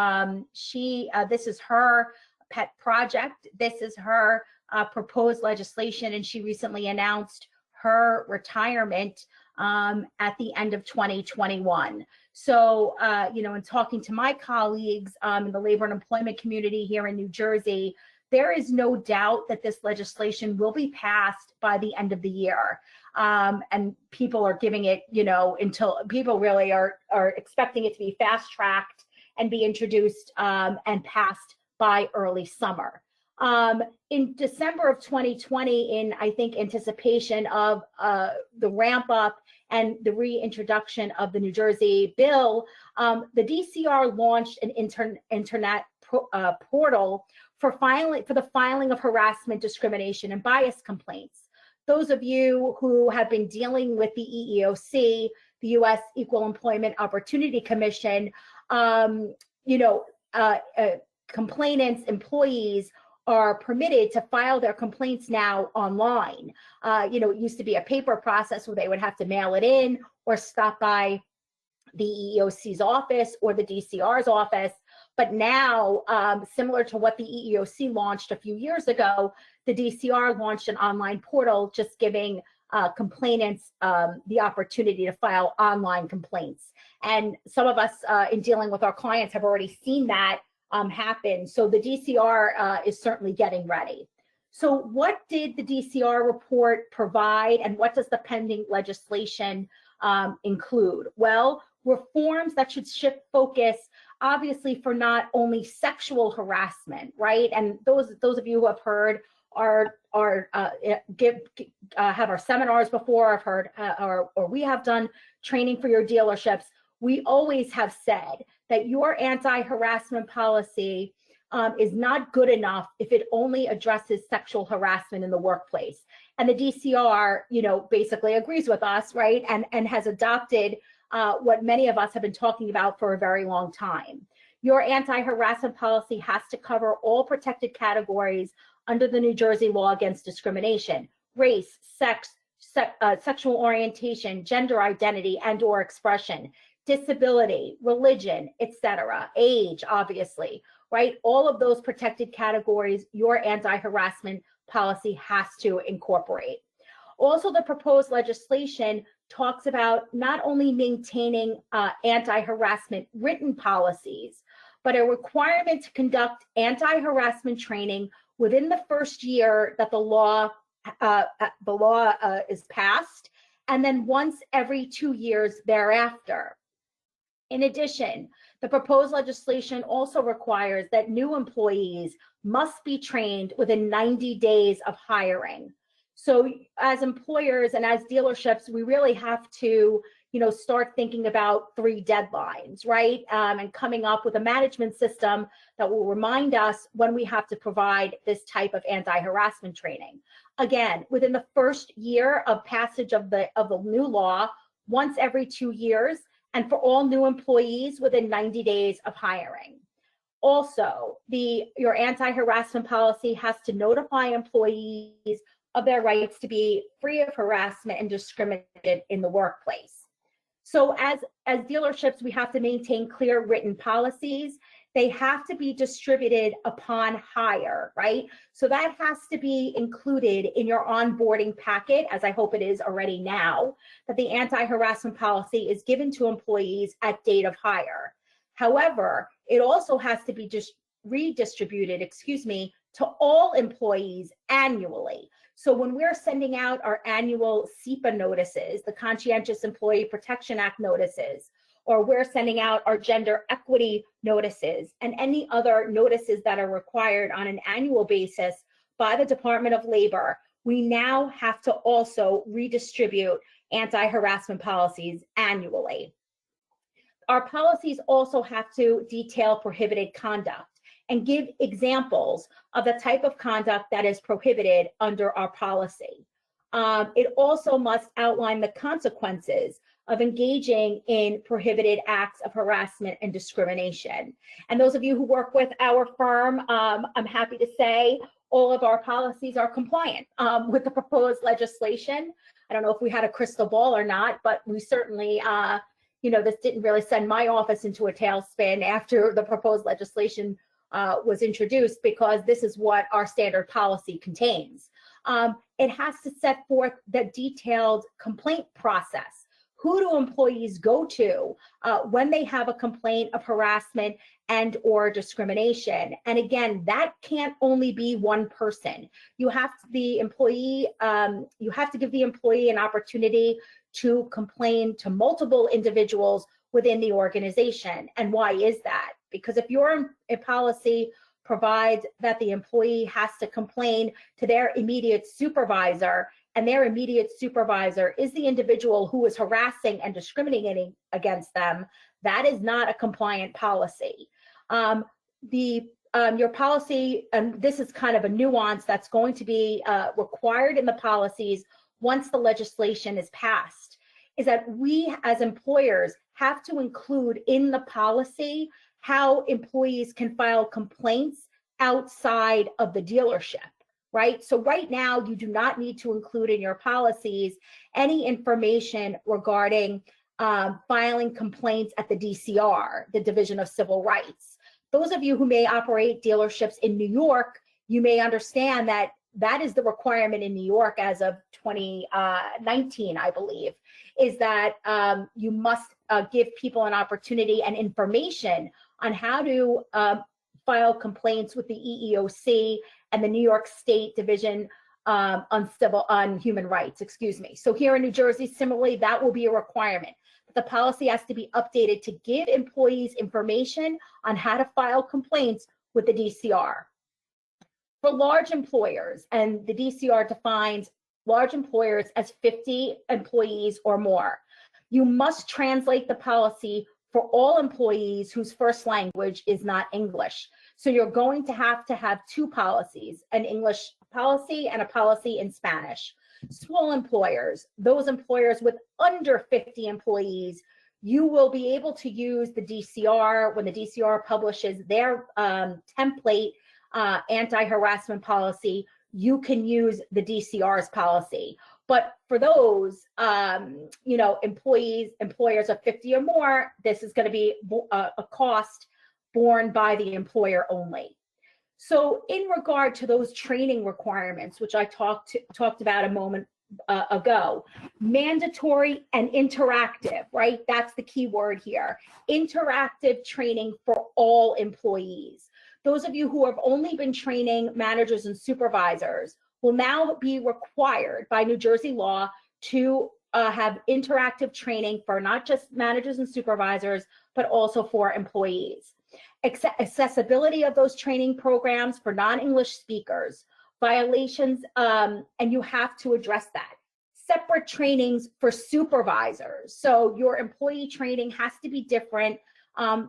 this is her pet project. This is her proposed legislation, and she recently announced her retirement at the end of 2021. So, in talking to my colleagues in the labor and employment community here in New Jersey, there is no doubt that this legislation will be passed by the end of the year. And people are giving it, until people really are expecting it to be fast tracked and be introduced and passed by early summer. In December of 2020, in I think anticipation of the ramp up and the reintroduction of the New Jersey bill, the DCR launched an internet portal for the filing of harassment, discrimination, and bias complaints. Those of you who have been dealing with the EEOC, the U.S. Equal Employment Opportunity Commission, complainants, employees are permitted to file their complaints now online. It used to be a paper process where they would have to mail it in or stop by the EEOC's office or the DCR's office. But now, similar to what the EEOC launched a few years ago, the DCR launched an online portal just giving complainants the opportunity to file online complaints. And some of us in dealing with our clients have already seen that happen. So the DCR is certainly getting ready. So what did the DCR report provide, and what does the pending legislation include? Well, reforms that should shift focus, obviously, for not only sexual harassment, right? And those of you who have heard have our seminars before, I've heard, or we have done training for your dealerships. We always have said that your anti-harassment policy is not good enough if it only addresses sexual harassment in the workplace. And the DCR, basically agrees with us, right? And has adopted what many of us have been talking about for a very long time. Your anti-harassment policy has to cover all protected categories under the New Jersey law against discrimination: race, sex, sexual orientation, gender identity and/or expression, disability, religion, etc., age, obviously, right? All of those protected categories, your anti-harassment policy has to incorporate. Also, the proposed legislation talks about not only maintaining anti-harassment written policies, but a requirement to conduct anti-harassment training within the first year that the law is passed, and then once every 2 years thereafter. In addition, the proposed legislation also requires that new employees must be trained within 90 days of hiring. So as employers and as dealerships, we really have to, start thinking about 3 deadlines, right? And coming up with a management system that will remind us when we have to provide this type of anti-harassment training. Again, within the first year of passage of the new law, once every 2 years, and for all new employees within 90 days of hiring. Also, your anti-harassment policy has to notify employees of their rights to be free of harassment and discrimination in the workplace. So as dealerships, we have to maintain clear written policies. They have to be distributed upon hire, right? So that has to be included in your onboarding packet, as I hope it is already now, that the anti-harassment policy is given to employees at date of hire. However, it also has to be just redistributed, to all employees annually. So when we're sending out our annual SEPA notices, the Conscientious Employee Protection Act notices, or we're sending out our gender equity notices and any other notices that are required on an annual basis by the Department of Labor, we now have to also redistribute anti-harassment policies annually. Our policies also have to detail prohibited conduct and give examples of the type of conduct that is prohibited under our policy. It also must outline the consequences of engaging in prohibited acts of harassment and discrimination. And those of you who work with our firm, I'm happy to say all of our policies are compliant with the proposed legislation. I don't know if we had a crystal ball or not, but we certainly, this didn't really send my office into a tailspin after the proposed legislation was introduced, because this is what our standard policy contains. It has to set forth the detailed complaint process. Who do employees go to when they have a complaint of harassment and or discrimination? And again, that can't only be one person. You have to give the employee an opportunity to complain to multiple individuals within the organization. And why is that? Because if your policy provides that the employee has to complain to their immediate supervisor, and their immediate supervisor is the individual who is harassing and discriminating against them, that is not a compliant policy. Your policy, and this is kind of a nuance that's going to be required in the policies once the legislation is passed, is that we as employers have to include in the policy how employees can file complaints outside of the dealership. Right? So right now, you do not need to include in your policies any information regarding filing complaints at the DCR, the Division of Civil Rights. Those of you who may operate dealerships in New York, you may understand that that is the requirement in New York as of 2019, I believe, is that you must give people an opportunity and information on how to file complaints with the EEOC and the New York State Division on Human Rights, So here in New Jersey, similarly, that will be a requirement. The policy has to be updated to give employees information on how to file complaints with the DCR. For large employers, and the DCR defines large employers as 50 employees or more, you must translate the policy for all employees whose first language is not English. So you're going to have two policies, an English policy and a policy in Spanish. Small employers, those employers with under 50 employees, you will be able to use the DCR when the DCR publishes their template anti-harassment policy. You can use the DCR's policy. But for those, employers of 50 or more, this is going to be a cost borne by the employer only. So in regard to those training requirements, which I talked about a moment ago, mandatory and interactive, right? That's the key word here. Interactive training for all employees. Those of you who have only been training managers and supervisors will now be required by New Jersey law to have interactive training for not just managers and supervisors, but also for employees. Accessibility of those training programs for non-English speakers, violations, and you have to address that. Separate trainings for supervisors. So your employee training has to be different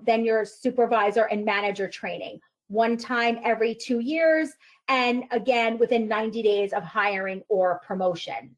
than your supervisor and manager training. One time every 2 years, and again, within 90 days of hiring or promotion.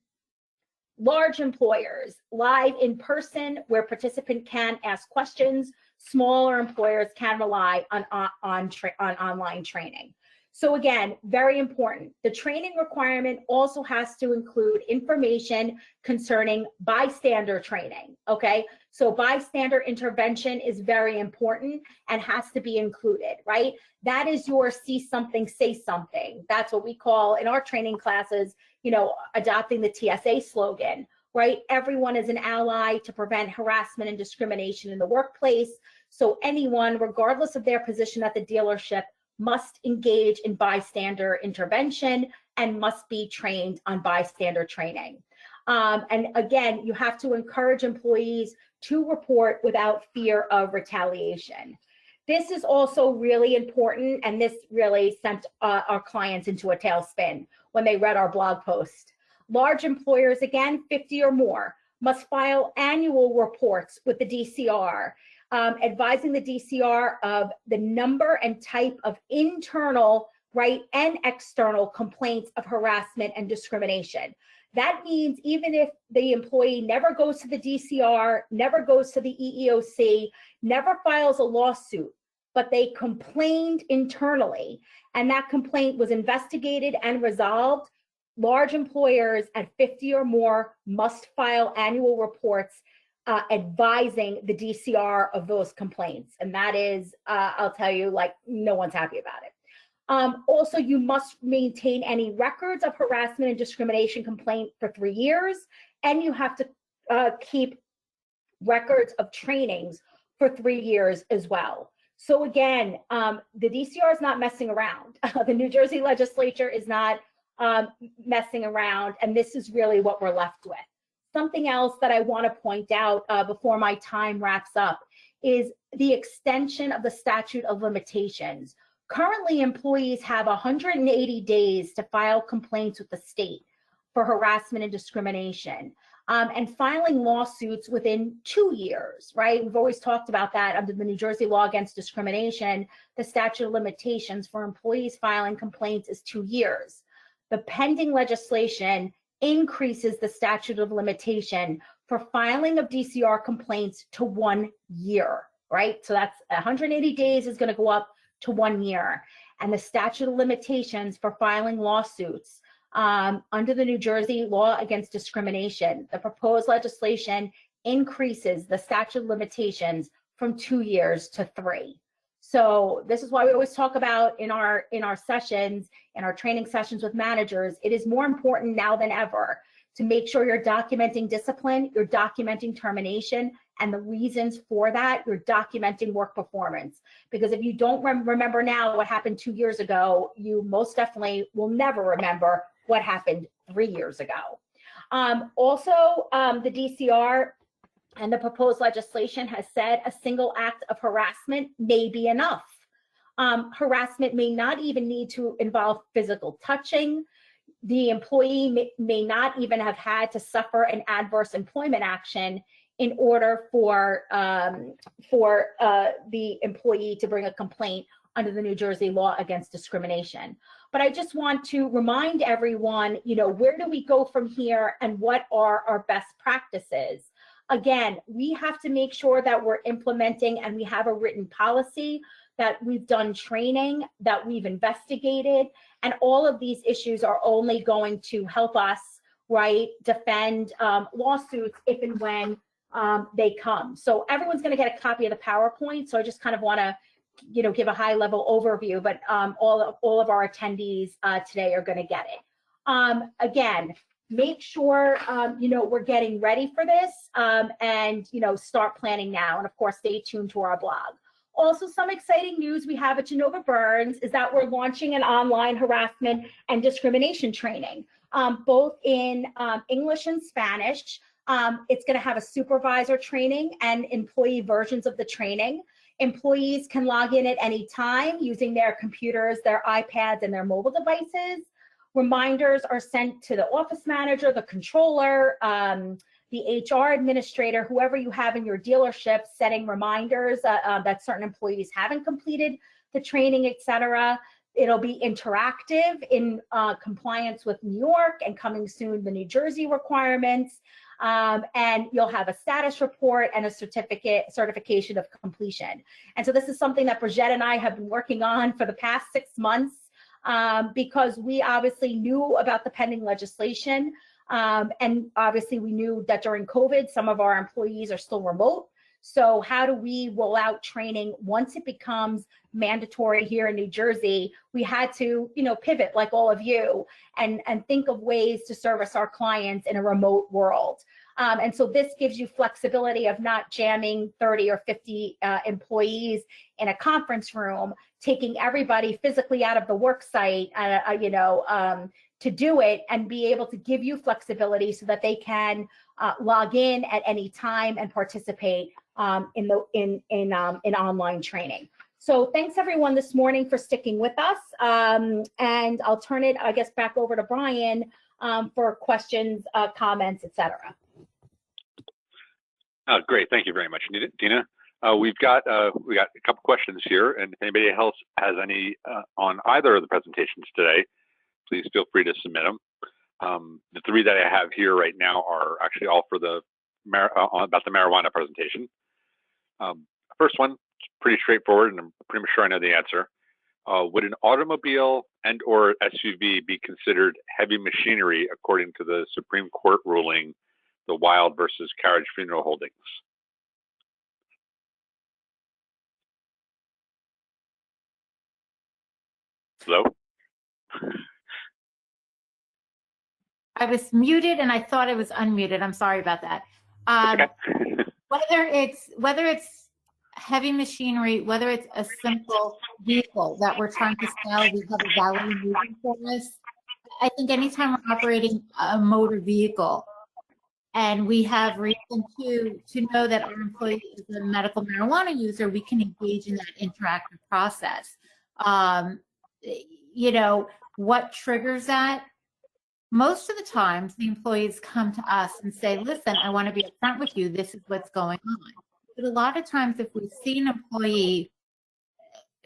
Large employers, live in person where participant can ask questions. Smaller employers can rely on online training. So again, very important. The training requirement also has to include information concerning bystander training, okay? So bystander intervention is very important and has to be included, right? That is your see something, say something. That's what we call in our training classes, you know, adopting the TSA slogan, right? Everyone is an ally to prevent harassment and discrimination in the workplace. So anyone, regardless of their position at the dealership, must engage in bystander intervention and must be trained on bystander training. And again, you have to encourage employees to report without fear of retaliation. This is also really important, and this really sent our clients into a tailspin when they read our blog post. Large employers, again, 50 or more, must file annual reports with the DCR, advising the DCR of the number and type of internal, right, and external complaints of harassment and discrimination. That means even if the employee never goes to the DCR, never goes to the EEOC, never files a lawsuit, but they complained internally, and that complaint was investigated and resolved, large employers at 50 or more must file annual reports advising the DCR of those complaints. And that is, I'll tell you, like, no one's happy about it. Also, you must maintain any records of harassment and discrimination complaint for 3 years, and you have to keep records of trainings for 3 years as well. So again, the DCR is not messing around. The New Jersey legislature is not messing around, and this is really what we're left with. Something else that I want to point out before my time wraps up is the extension of the statute of limitations. Currently, employees have 180 days to file complaints with the state for harassment and discrimination, and filing lawsuits within 2 years, right? We've always talked about that under the New Jersey law against discrimination. The statute of limitations for employees filing complaints is 2 years. The pending legislation increases the statute of limitation for filing of DCR complaints to 1 year, right? So that's 180 days is going to go up to 1 year. And the statute of limitations for filing lawsuits under the New Jersey law against discrimination, the proposed legislation increases the statute of limitations from 2 years to 3. So this is why we always talk about in our sessions, in our training sessions with managers, it is more important now than ever to make sure you're documenting discipline, you're documenting termination, and the reasons for that, you're documenting work performance. Because if you don't remember now what happened 2 years ago, you most definitely will never remember what happened 3 years ago. Also, the DCR and the proposed legislation has said a single act of harassment may be enough. Harassment may not even need to involve physical touching. The employee may not even have had to suffer an adverse employment action in order for the employee to bring a complaint under the New Jersey law against discrimination. But I just want to remind everyone, you know, where do we go from here and what are our best practices? Again, we have to make sure that we're implementing and we have a written policy, that we've done training, that we've investigated, and all of these issues are only going to help us, right, defend lawsuits if and when they come. So everyone's going to get a copy of the PowerPoint. So I just kind of want to, you know, give a high level overview, but all of our attendees today are going to get it. Again, make sure, you know, we're getting ready for this and, you know, start planning now. And of course, stay tuned to our blog. Also, some exciting news we have at Genova Burns is that we're launching an online harassment and discrimination training, both in English and Spanish. It's going to have a supervisor training and employee versions of the training. Employees can log in at any time using their computers, their iPads, and their mobile devices. Reminders are sent to the office manager, the controller, the HR administrator, whoever you have in your dealership, setting reminders that certain employees haven't completed the training, etc. It'll be interactive in compliance with New York and coming soon the New Jersey requirements. And you'll have a status report and a certification of completion. And so this is something that Brigitte and I have been working on for the past 6 months. because we obviously knew about the pending legislation. And obviously we knew that during COVID, some of our employees are still remote. So how do we roll out training once it becomes mandatory here in New Jersey? We had to, pivot like all of you and think of ways to service our clients in a remote world. And so this gives you flexibility of not jamming 30 or 50 employees in a conference room, taking everybody physically out of the work site, to do it and be able to give you flexibility so that they can log in at any time and participate in online training. So thanks everyone this morning for sticking with us. And I'll turn it, I guess, back over to Brian for questions, comments, etc. Great, thank you very much, Dina. We got a couple questions here, and if anybody else has any on either of the presentations today, please feel free to submit them. The three that I have here right now are actually all for the about the marijuana presentation. First one, pretty straightforward, and I'm pretty sure I know the answer. Would an automobile and/or SUV be considered heavy machinery according to the Supreme Court ruling, the Wild versus Carriage Funeral Holdings? Hello? I was muted and I thought I was unmuted. I'm sorry about that. Okay. whether it's heavy machinery, whether it's a simple vehicle that we're trying to sell, we have a value moving for us. I think anytime we're operating a motor vehicle and we have reason to know that our employee is a medical marijuana user, we can engage in that interactive process. What triggers that? Most of the times, the employees come to us and say, listen, I want to be upfront with you. This is what's going on. But a lot of times, if we see an employee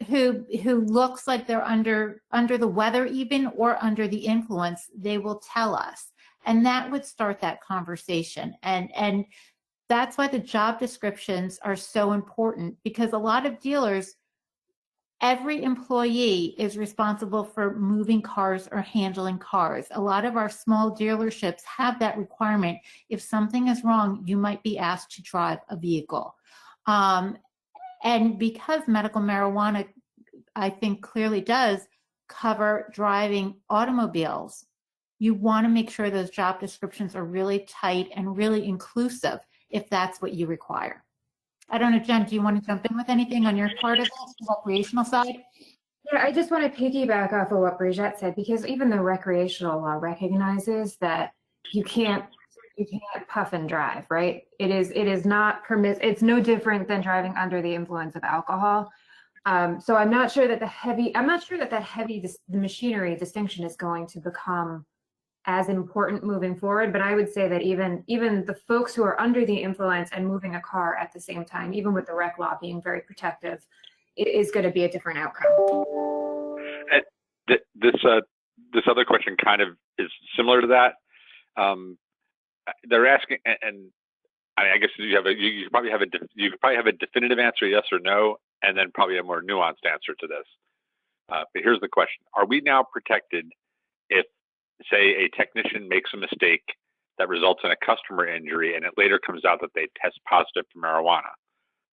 who looks like they're under the weather even or under the influence, they will tell us. And that would start that conversation. And that's why the job descriptions are so important, because a lot of dealers, every employee is responsible for moving cars or handling cars. A lot of our small dealerships have that requirement. If something is wrong, you might be asked to drive a vehicle. And because medical marijuana, I think, clearly does cover driving automobiles, you want to make sure those job descriptions are really tight and really inclusive if that's what you require. I don't know, Jen, do you want to jump in with anything on your part of the recreational side? Yeah, I just want to piggyback off of what Brigitte said, because even the recreational law recognizes that you can't puff and drive, right? It is not permissible. It's no different than driving under the influence of alcohol. So I'm not sure that the heavy machinery distinction is going to become as important moving forward, but I would say that even the folks who are under the influence and moving a car at the same time, even with the rec law being very protective, it is going to be a different outcome. And this other question kind of is similar to that. They're asking, and I guess you probably have a definitive answer, yes or no, and then probably a more nuanced answer to this. But here's the question: are we now protected if, say, a technician makes a mistake that results in a customer injury and it later comes out that they test positive for marijuana?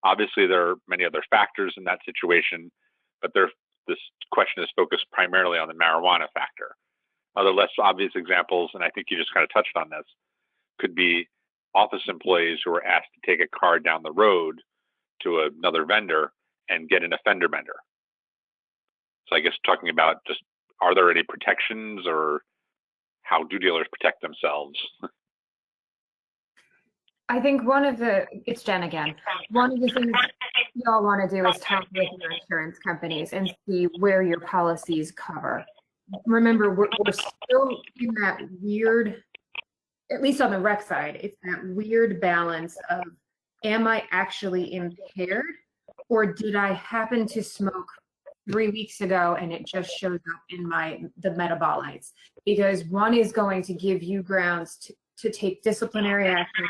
Obviously, there are many other factors in that situation, but this question is focused primarily on the marijuana factor. Other less obvious examples, and I think you just kind of touched on this, could be office employees who are asked to take a car down the road to another vendor and get an offender bender. So I guess talking about just, are there any protections, or how do dealers protect themselves? I think it's Jen again. One of the things you all want to do is talk with your insurance companies and see where your policies cover. Remember, we're still in that weird, at least on the rec side, it's that weird balance of, am I actually impaired, or did I happen to smoke 3 weeks ago and it just shows up in the metabolites? Because one is going to give you grounds to take disciplinary action,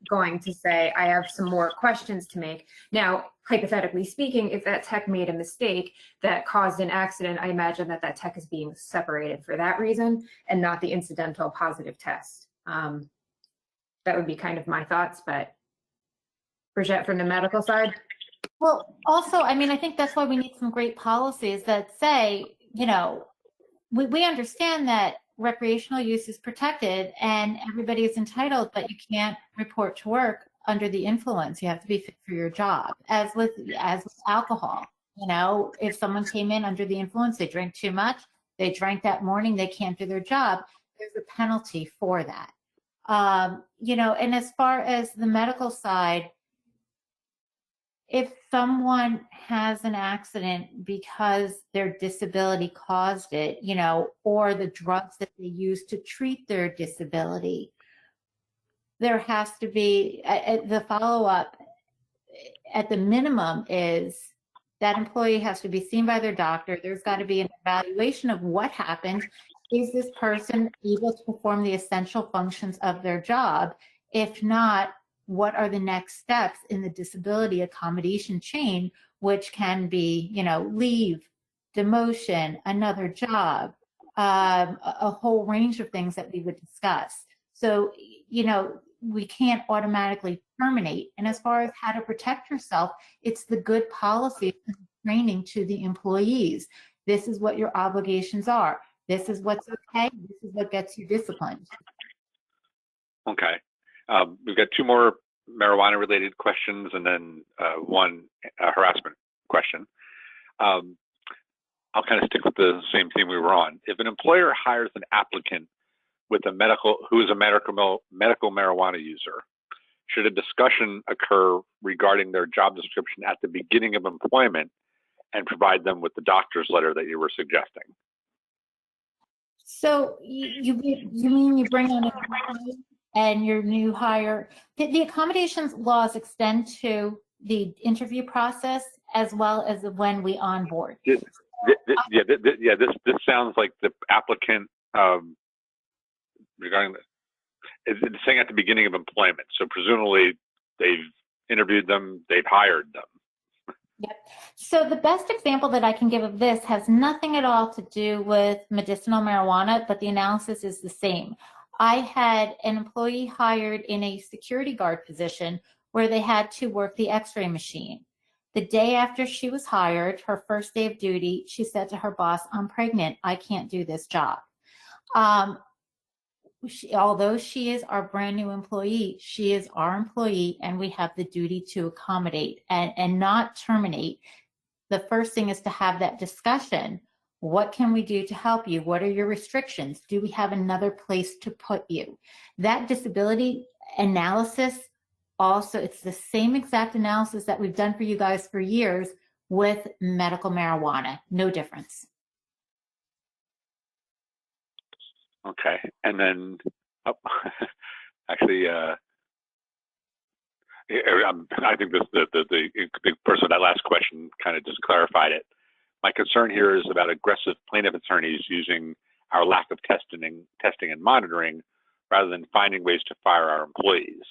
going to say, I have some more questions to make. Now, hypothetically speaking, if that tech made a mistake that caused an accident, I imagine that that tech is being separated for that reason and not the incidental positive test. That would be kind of my thoughts, but Brigitte, from the medical side? Well, also, I mean, I think that's why we need some great policies that say, you know, we understand that recreational use is protected and everybody is entitled, but you can't report to work under the influence. You have to be fit for your job. As with alcohol, you know, if someone came in under the influence, they drank too much, they drank that morning, they can't do their job, there's a penalty for that. You know, and as far as the medical side, if someone has an accident because their disability caused it, you know, or the drugs that they use to treat their disability, there has to be the follow-up at the minimum is that employee has to be seen by their doctor. There's got to be an evaluation of what happened. Is this person able to perform the essential functions of their job? If not, what are the next steps in the disability accommodation chain, which can be, you know, leave, demotion, another job, a whole range of things that we would discuss. So, you know, we can't automatically terminate. And as far as how to protect yourself, it's the good policy training to the employees. This is what your obligations are. This is what's okay. This is what gets you disciplined. Okay. We've got two more marijuana-related questions and then one harassment question. I'll kind of stick with the same theme we were on. If an employer hires an applicant with who is a medical marijuana user, should a discussion occur regarding their job description at the beginning of employment and provide them with the doctor's letter that you were suggesting? So you mean you bring on a and your new hire, the accommodations laws extend to the interview process as well as when we onboard. This sounds like the applicant regarding it's saying at the beginning of employment. So presumably they've interviewed them, they've hired them. Yep. So the best example that I can give of this has nothing at all to do with medicinal marijuana, but the analysis is the same. I had an employee hired in a security guard position where they had to work the x-ray machine. The day after she was hired, her first day of duty, she said to her boss, "I'm pregnant, I can't do this job." Although she is our brand new employee, she is our employee and we have the duty to accommodate and not terminate. The first thing is to have that discussion. What can we do to help you? What are your restrictions? Do we have another place to put you? That disability analysis also, it's the same exact analysis that we've done for you guys for years with medical marijuana, no difference. Okay, and then actually, I think the person with that last question kind of just clarified it. My concern here is about aggressive plaintiff attorneys using our lack of testing and monitoring rather than finding ways to fire our employees.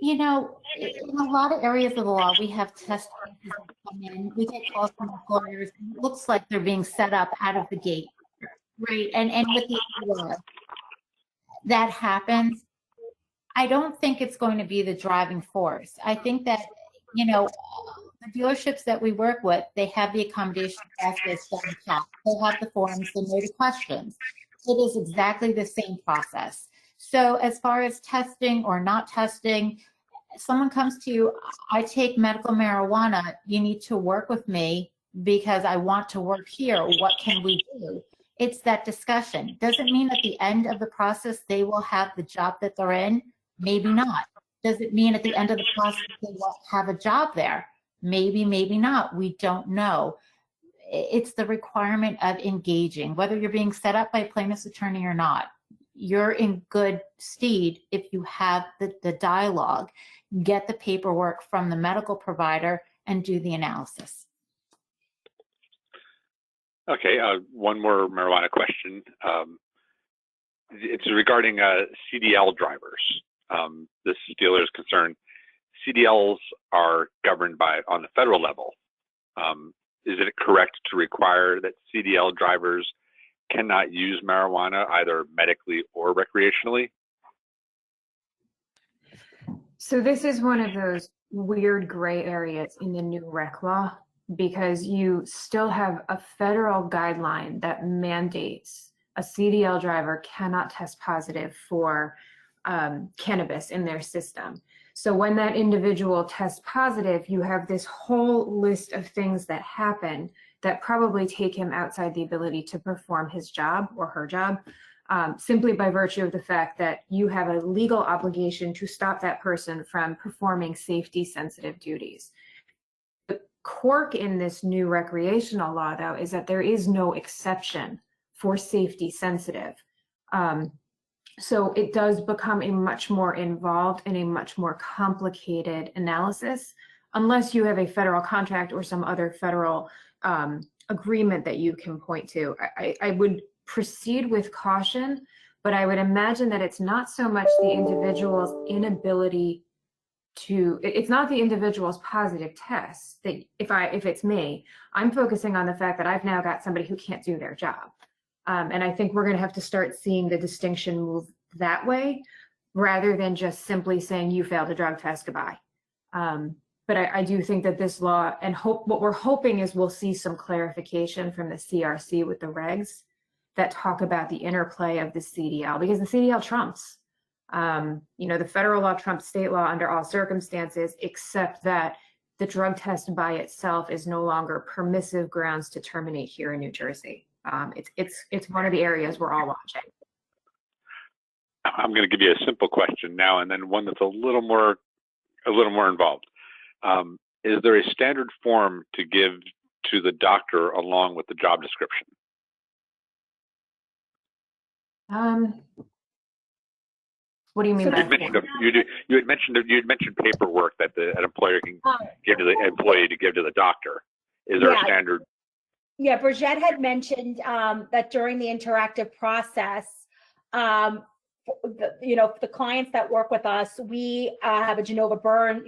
You know, in a lot of areas of the law, we have test cases that come in. We get calls from employers. It looks like they're being set up out of the gate, right? And with the law, that happens. I don't think it's going to be the driving force. I think that, you know, the dealerships that we work with, they have the accommodation process down pat. They have the forms, they know the questions. It is exactly the same process. So as far as testing or not testing, someone comes to you, I take medical marijuana, you need to work with me because I want to work here. What can we do? It's that discussion. Doesn't mean at the end of the process they will have the job that they're in. Maybe not. Does it mean at the end of the process they will have a job there? Maybe, maybe not. We don't know. It's the requirement of engaging, whether you're being set up by a plaintiff's attorney or not. You're in good stead if you have the dialogue, get the paperwork from the medical provider, and do the analysis. Okay, one more marijuana question. It's regarding CDL drivers. this dealer is concerned, CDLs are governed on the federal level. Is it correct to require that CDL drivers cannot use marijuana either medically or recreationally? So this is one of those weird gray areas in the new rec law, because you still have a federal guideline that mandates a CDL driver cannot test positive for cannabis in their system. So when that individual tests positive, you have this whole list of things that happen that probably take him outside the ability to perform his job or her job, simply by virtue of the fact that you have a legal obligation to stop that person from performing safety sensitive duties. The quirk in this new recreational law, though, is that there is no exception for safety sensitive. So it does become a much more involved and a much more complicated analysis, unless you have a federal contract or some other federal agreement that you can point to. I would proceed with caution, but I would imagine that it's not so much the individual's inability to, it's not the individual's positive test that if it's me, I'm focusing on the fact that I've now got somebody who can't do their job. And I think we're going to have to start seeing the distinction move that way, rather than just simply saying you failed a drug test, goodbye. But I do think that this law, and what we're hoping is we'll see some clarification from the CRC with the regs that talk about the interplay of the CDL, because the CDL trumps. The federal law trumps state law under all circumstances, except that the drug test by itself is no longer permissive grounds to terminate here in New Jersey. It's one of the areas we're all watching. I'm going to give you a simple question now, and then one that's a little more involved. Is there a standard form to give to the doctor along with the job description? What do you mean by that? You had mentioned paperwork that an employer can give to the employee to give to the doctor. Is there a standard? Yeah, Brigitte had mentioned that during the interactive process, the clients that work with us, we have a Genova Burn,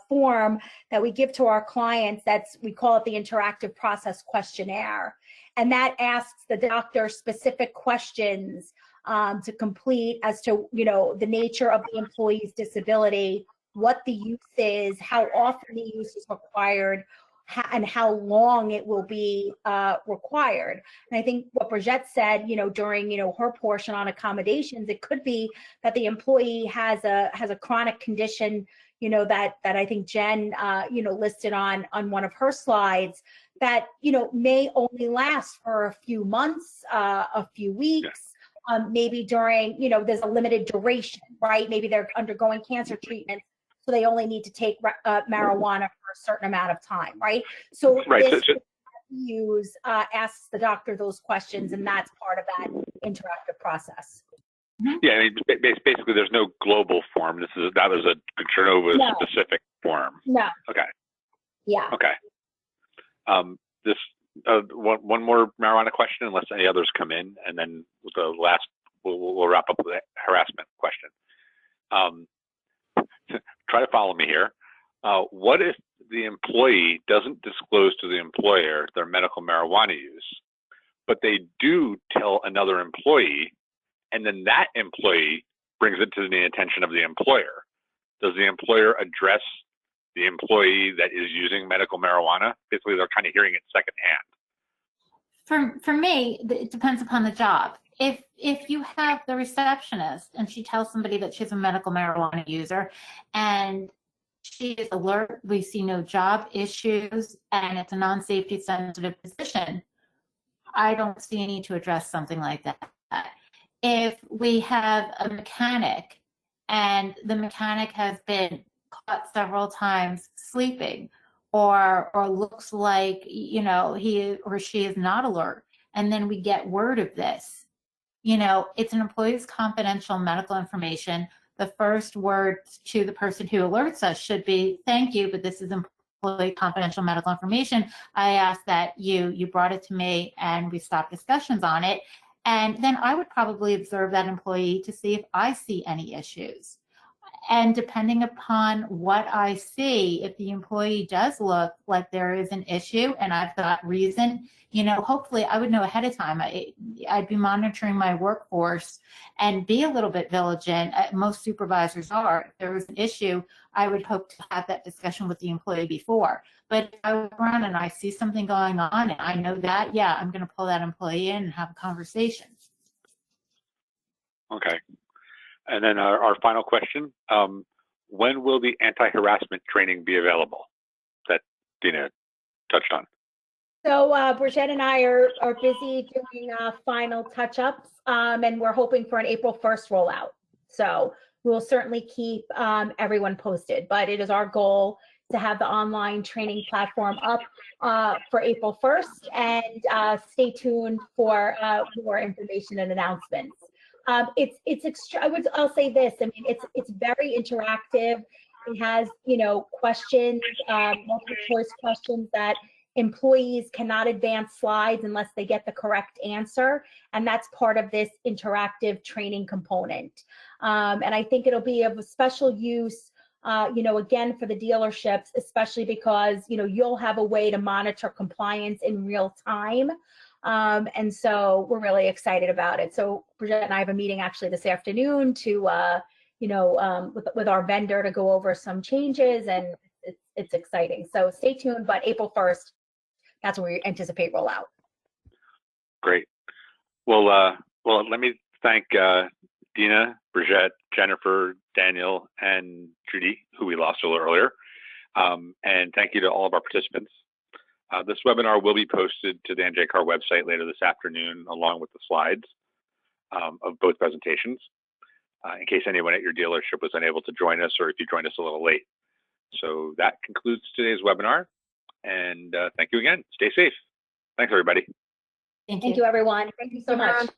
form that we give to our clients. We call it the interactive process questionnaire. And that asks the doctor specific questions to complete as to, the nature of the employee's disability, what the use is, how often the use is required, and how long it will be required. And I think what Brigitte said, during, her portion on accommodations, it could be that the employee has a chronic condition, that I think Jen, listed on one of her slides that, may only last for a few months, a few weeks. Maybe during, there's a limited duration, right? Maybe they're undergoing cancer treatment, so they only need to take marijuana for a certain amount of time, right? So this asks the doctor those questions, and that's part of that interactive process. Yeah, I mean, basically, there's no global form. There's a Genova specific form. No. Okay. Yeah. Okay. This one more marijuana question, unless any others come in, and then the last we'll wrap up with the harassment question. Try to follow me here. What if the employee doesn't disclose to the employer their medical marijuana use, but they do tell another employee, and then that employee brings it to the attention of the employer? Does the employer address the employee that is using medical marijuana? Basically, they're kind of hearing it secondhand. For me, it depends upon the job. If you have the receptionist and she tells somebody that she's a medical marijuana user and she is alert, we see no job issues, and it's a non-safety sensitive position, I don't see a need to address something like that. If we have a mechanic and the mechanic has been caught several times sleeping, or looks like, he or she is not alert, and then we get word of this, it's an employee's confidential medical information. The first word to the person who alerts us should be, thank you, but this is employee confidential medical information. I ask that you brought it to me and we stop discussions on it. And then I would probably observe that employee to see if I see any issues. And depending upon what I see, if the employee does look like there is an issue and I've got reason, you know, hopefully I would know ahead of time. I'd be monitoring my workforce and be a little bit vigilant. Most supervisors are. If there was an issue, I would hope to have that discussion with the employee before. But if I walk around and I see something going on and I know that, yeah, I'm going to pull that employee in and have a conversation. Okay. And then our final question, when will the anti-harassment training be available that Dina touched on? So Bridget and I are busy doing final touch-ups, and we're hoping for an April 1st rollout. So we'll certainly keep everyone posted, but it is our goal to have the online training platform up for April 1st, and stay tuned for more information and announcements. I'll say this, I mean, it's very interactive. It has, you know, questions, multiple choice questions that employees cannot advance slides unless they get the correct answer. And that's part of this interactive training component. And I think it'll be of a special use, you know, again, for the dealerships, especially because, you know, you'll have a way to monitor compliance in real time. And so we're really excited about it. So Bridget and I have a meeting actually this afternoon to, you know, with our vendor to go over some changes, and it's exciting. So stay tuned, but April 1st, that's when we anticipate rollout. Great. Well, let me thank Dina, Bridget, Jennifer, Daniel, and Judy, who we lost a little earlier. And thank you to all of our participants. This webinar will be posted to the NJCAR website later this afternoon, along with the slides of both presentations, in case anyone at your dealership was unable to join us, or if you joined us a little late. So that concludes today's webinar. And thank you again. Stay safe. Thanks, everybody. Thank you, everyone. Thank you so much.